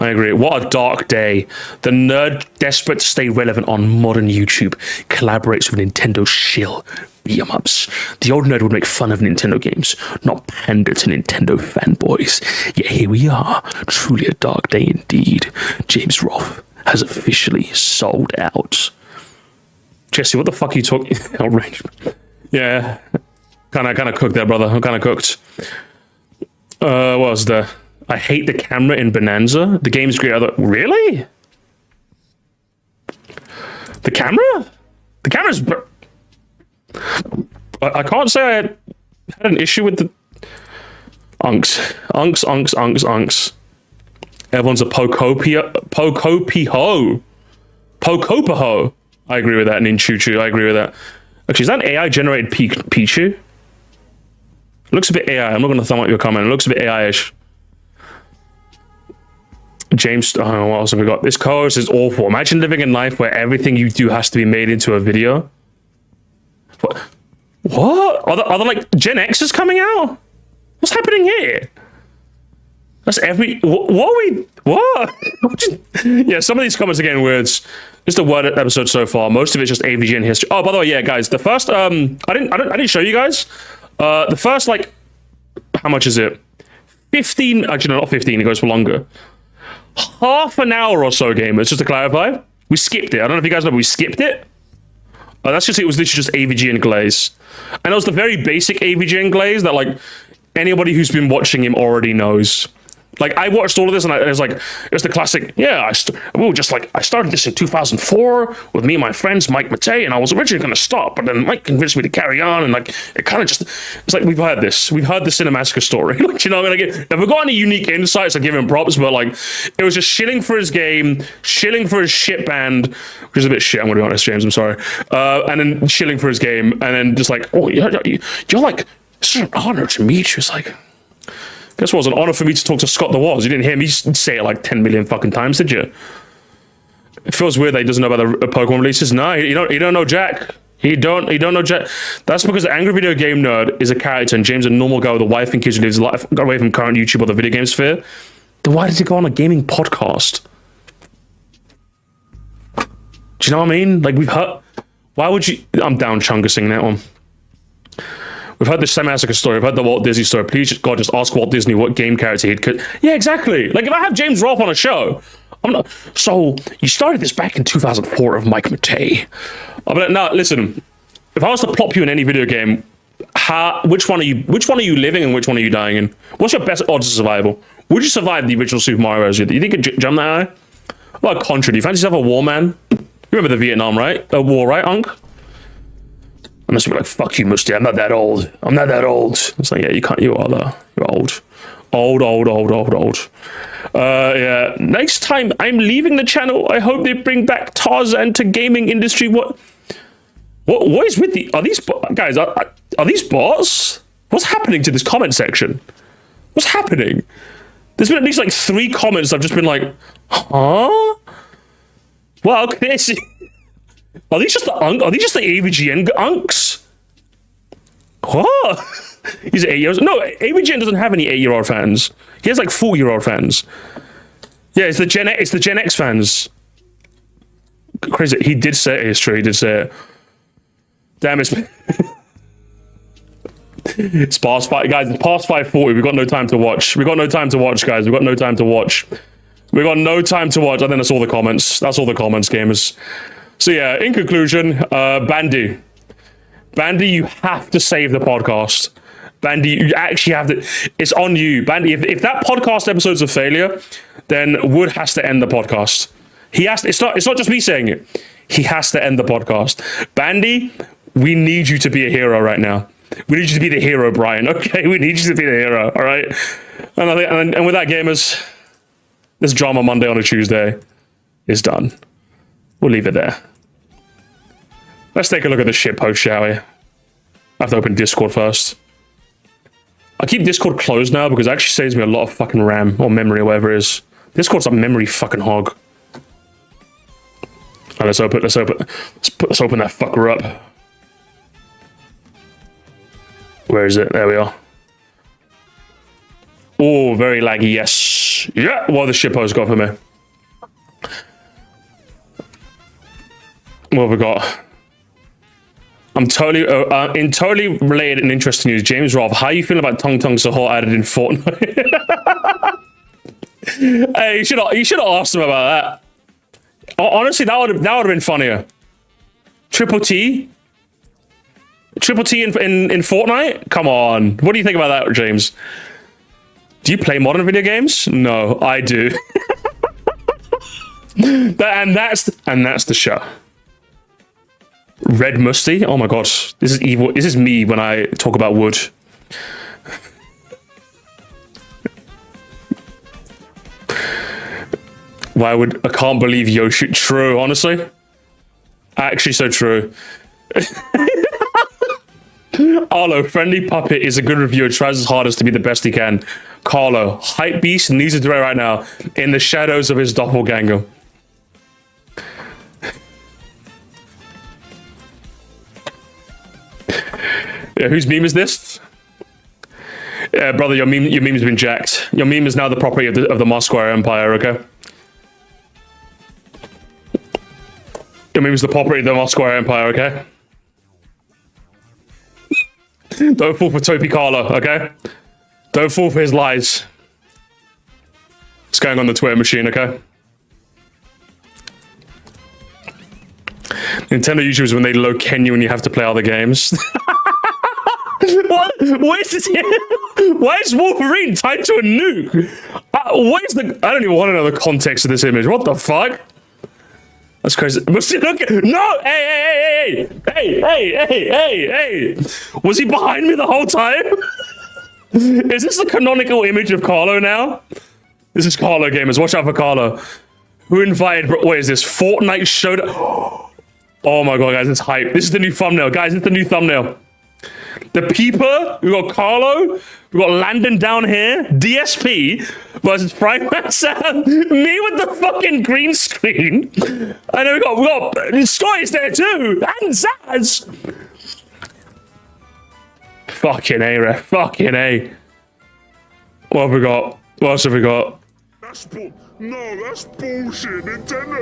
agree. What a dark day. The nerd desperate to stay relevant on modern YouTube collaborates with Nintendo shill BeatEmUps. The old nerd would make fun of Nintendo games, not pander to Nintendo fanboys. Yet here we are. Truly a dark day indeed. James Rolfe has officially sold out. Jesse, what the fuck are you talking? Outrage. Yeah. Kind of cooked there, brother. I'm kind of cooked. What was there? I hate the camera in Bonanza. The game's great. Really? The camera? The camera's... I can't say I had an issue with the... Unks. Everyone's a Pocopiho. I agree with that. Ninchuchu, I agree with that. Actually, is that an AI-generated Pichu? It looks a bit AI. I'm not going to thumb up your comment. It looks a bit AI-ish. James, what else have we got? This co-host is awful. Imagine living in life where everything you do has to be made into a video. What? Are there like Gen X's coming out? What's happening here? That's every... What? Yeah, some of these comments are getting weird. This is the word episode so far. Most of it's just AVGN history. Oh, by the way, yeah, guys, the first... I didn't show you guys. The first, like... How much is it? 15... Actually, no, not 15. It goes for longer. Half an hour or so, gamers, just to clarify. We skipped it. I don't know if you guys know, but we skipped it. That's just... It was literally just AVGN glaze. And it was the very basic AVGN glaze that, like, anybody who's been watching him already knows. Like, I watched all of this, and it was the classic, yeah, I started this in 2004 with me and my friends, Mike Matei, and I was originally going to stop, but then Mike convinced me to carry on, and, like, it kind of just, it's like, we've heard the Cinemassacre story. Like, you know, I mean, like, if we've got any unique insights, I give him props, but, like, it was just shilling for his game, shilling for his shit band, which is a bit shit, I'm going to be honest, James, I'm sorry, and then shilling for his game, and then just like, oh, you're like, it's such an honor to meet you. It's like... Guess what? It was an honor for me to talk to Scott the Woz. You didn't hear me say it like 10 million fucking times, did you? It feels weird that he doesn't know about the Pokemon releases. No, you don't know Jack. You don't know Jack. That's because the Angry Video Game Nerd is a character and James a normal guy with a wife and kids who lives his life got away from current YouTube or the video game sphere. Then why did he go on a gaming podcast? Do you know what I mean? Like, we've heard... Why would you... I'm down Chunga singing that one. We've heard the Sam Massacre story. We've heard the Walt Disney story. Please, God, just ask Walt Disney what game character he'd... Yeah, exactly. Like, if I have James Rolfe on a show... I'm not... So, you started this back in 2004 of Mike Matei. But no, listen. If I was to plop you in any video game, which one are you living and which one are you dying in? What's your best odds of survival? Would you survive the original Super Mario Bros? You think you could jump that high? Well, Contra, do you fancy yourself a war man? You remember the Vietnam, right? A war, right, Unc? Unless you're like, fuck you, Musty, I'm not that old. I'm not that old. It's like, yeah, you can't, you are though. You're old. Old. Yeah. Next time I'm leaving the channel, I hope they bring back Tarzan to gaming industry. What is with the... Are these... Guys, are these bots? What's happening to this comment section? What's happening? There's been at least like 3 comments I've just been like, huh? Well, okay. Are these just the AVGN unks? What? He's 8 years... No, AVGN doesn't have any 8-year-old fans. He has like 4-year-old fans. Yeah, it's the Gen X fans. Crazy. He did say it. It's true. He did say it. Damn, it's past 5, guys. It's past 5:40. We've got no time to watch. Guys. We've got no time to watch. I think that's all the comments. That's all the comments, gamers. So yeah, in conclusion, Bandy, you have to save the podcast. Bandy, you actually have to. It's on you, Bandy. If that podcast episode's a failure, then Wood has to end the podcast. He has to. It's not just me saying it. He has to end the podcast. Bandy, we need you to be a hero right now. We need you to be the hero, Brian. Okay, we need you to be the hero. All right. And with that, gamers, this Drama Monday on a Tuesday is done. We'll leave it there. Let's take a look at the shitpost, shall we? I have to open Discord first. I keep Discord closed now because it actually saves me a lot of fucking RAM or memory or whatever it is. Discord's a memory fucking hog. All right, let's open that fucker up. Where is it? There we are. Oh, very laggy, yes. Yeah, what the shitpost got for me? What have we got? I'm totally, in totally related and interesting news, James Rolfe, how are you feeling about Tung Tung Sahur added in Fortnite? Hey, you should have asked him about that. Honestly, that would have been funnier. Triple T in Fortnite? Come on. What do you think about that, James? Do you play modern video games? No, I do. and that's the show. Red Musty? Oh my god. This is evil. This is me when I talk about wood. I can't believe Yoshi. True, honestly. Actually, so true. Arlo, Friendly Puppet is a good reviewer, tries his hardest to be the best he can. Carlo, Hype Beast needs a direct right now in the shadows of his doppelganger. Yeah, whose meme is this? Yeah, brother, your meme's been jacked. Your meme is now the property of the Mosquare Empire, okay? Your meme is the property of the Mosquare Empire, okay? Don't fall for Topi Carlo, okay? Don't fall for his lies. What's going on the Twitter machine, okay? Nintendo YouTubers when they low Kenya when you have to play other games. What? Why is Wolverine tied to a nuke? What is the... I don't even want to know the context of this image. What the fuck? That's crazy. No! Hey! Was he behind me the whole time? Is this the canonical image of Carlo now? This is Carlo, gamers. Watch out for Carlo. Who invited... What is this? Fortnite showed... Oh my god, guys, it's hype. This is the new thumbnail. Guys, it's the new thumbnail. The Peeper, we got Carlo, we got Landon down here, DSP versus Fryman Sam, me with the fucking green screen. And then we got Scotty's there too, and Zaz. Fucking A, ref. Fucking A. What have we got? What else have we got? That's bullshit. Nintendo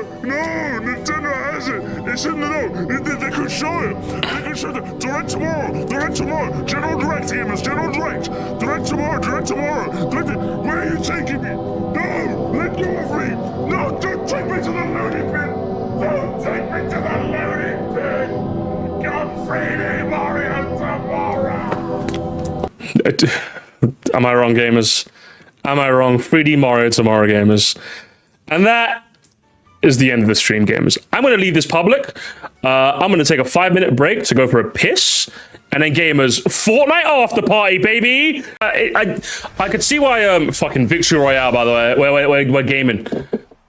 has it. It's in the no. They could show it. They could show it. Direct tomorrow. General Direct, gamers. General Direct. Direct tomorrow. Where are you taking me? No, let go of me. No, don't take me to the loading bin. Don't take me to the loading bin. Come 3D Mario tomorrow. Am I wrong, gamers? Am I wrong? 3D Mario tomorrow, gamers. And that is the end of the stream, gamers. I'm going to leave this public. I'm going to take a 5-minute break to go for a piss. And then, gamers, Fortnite after party, baby! I could see why fucking Victory Royale, by the way. We're gaming.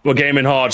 We're gaming hard.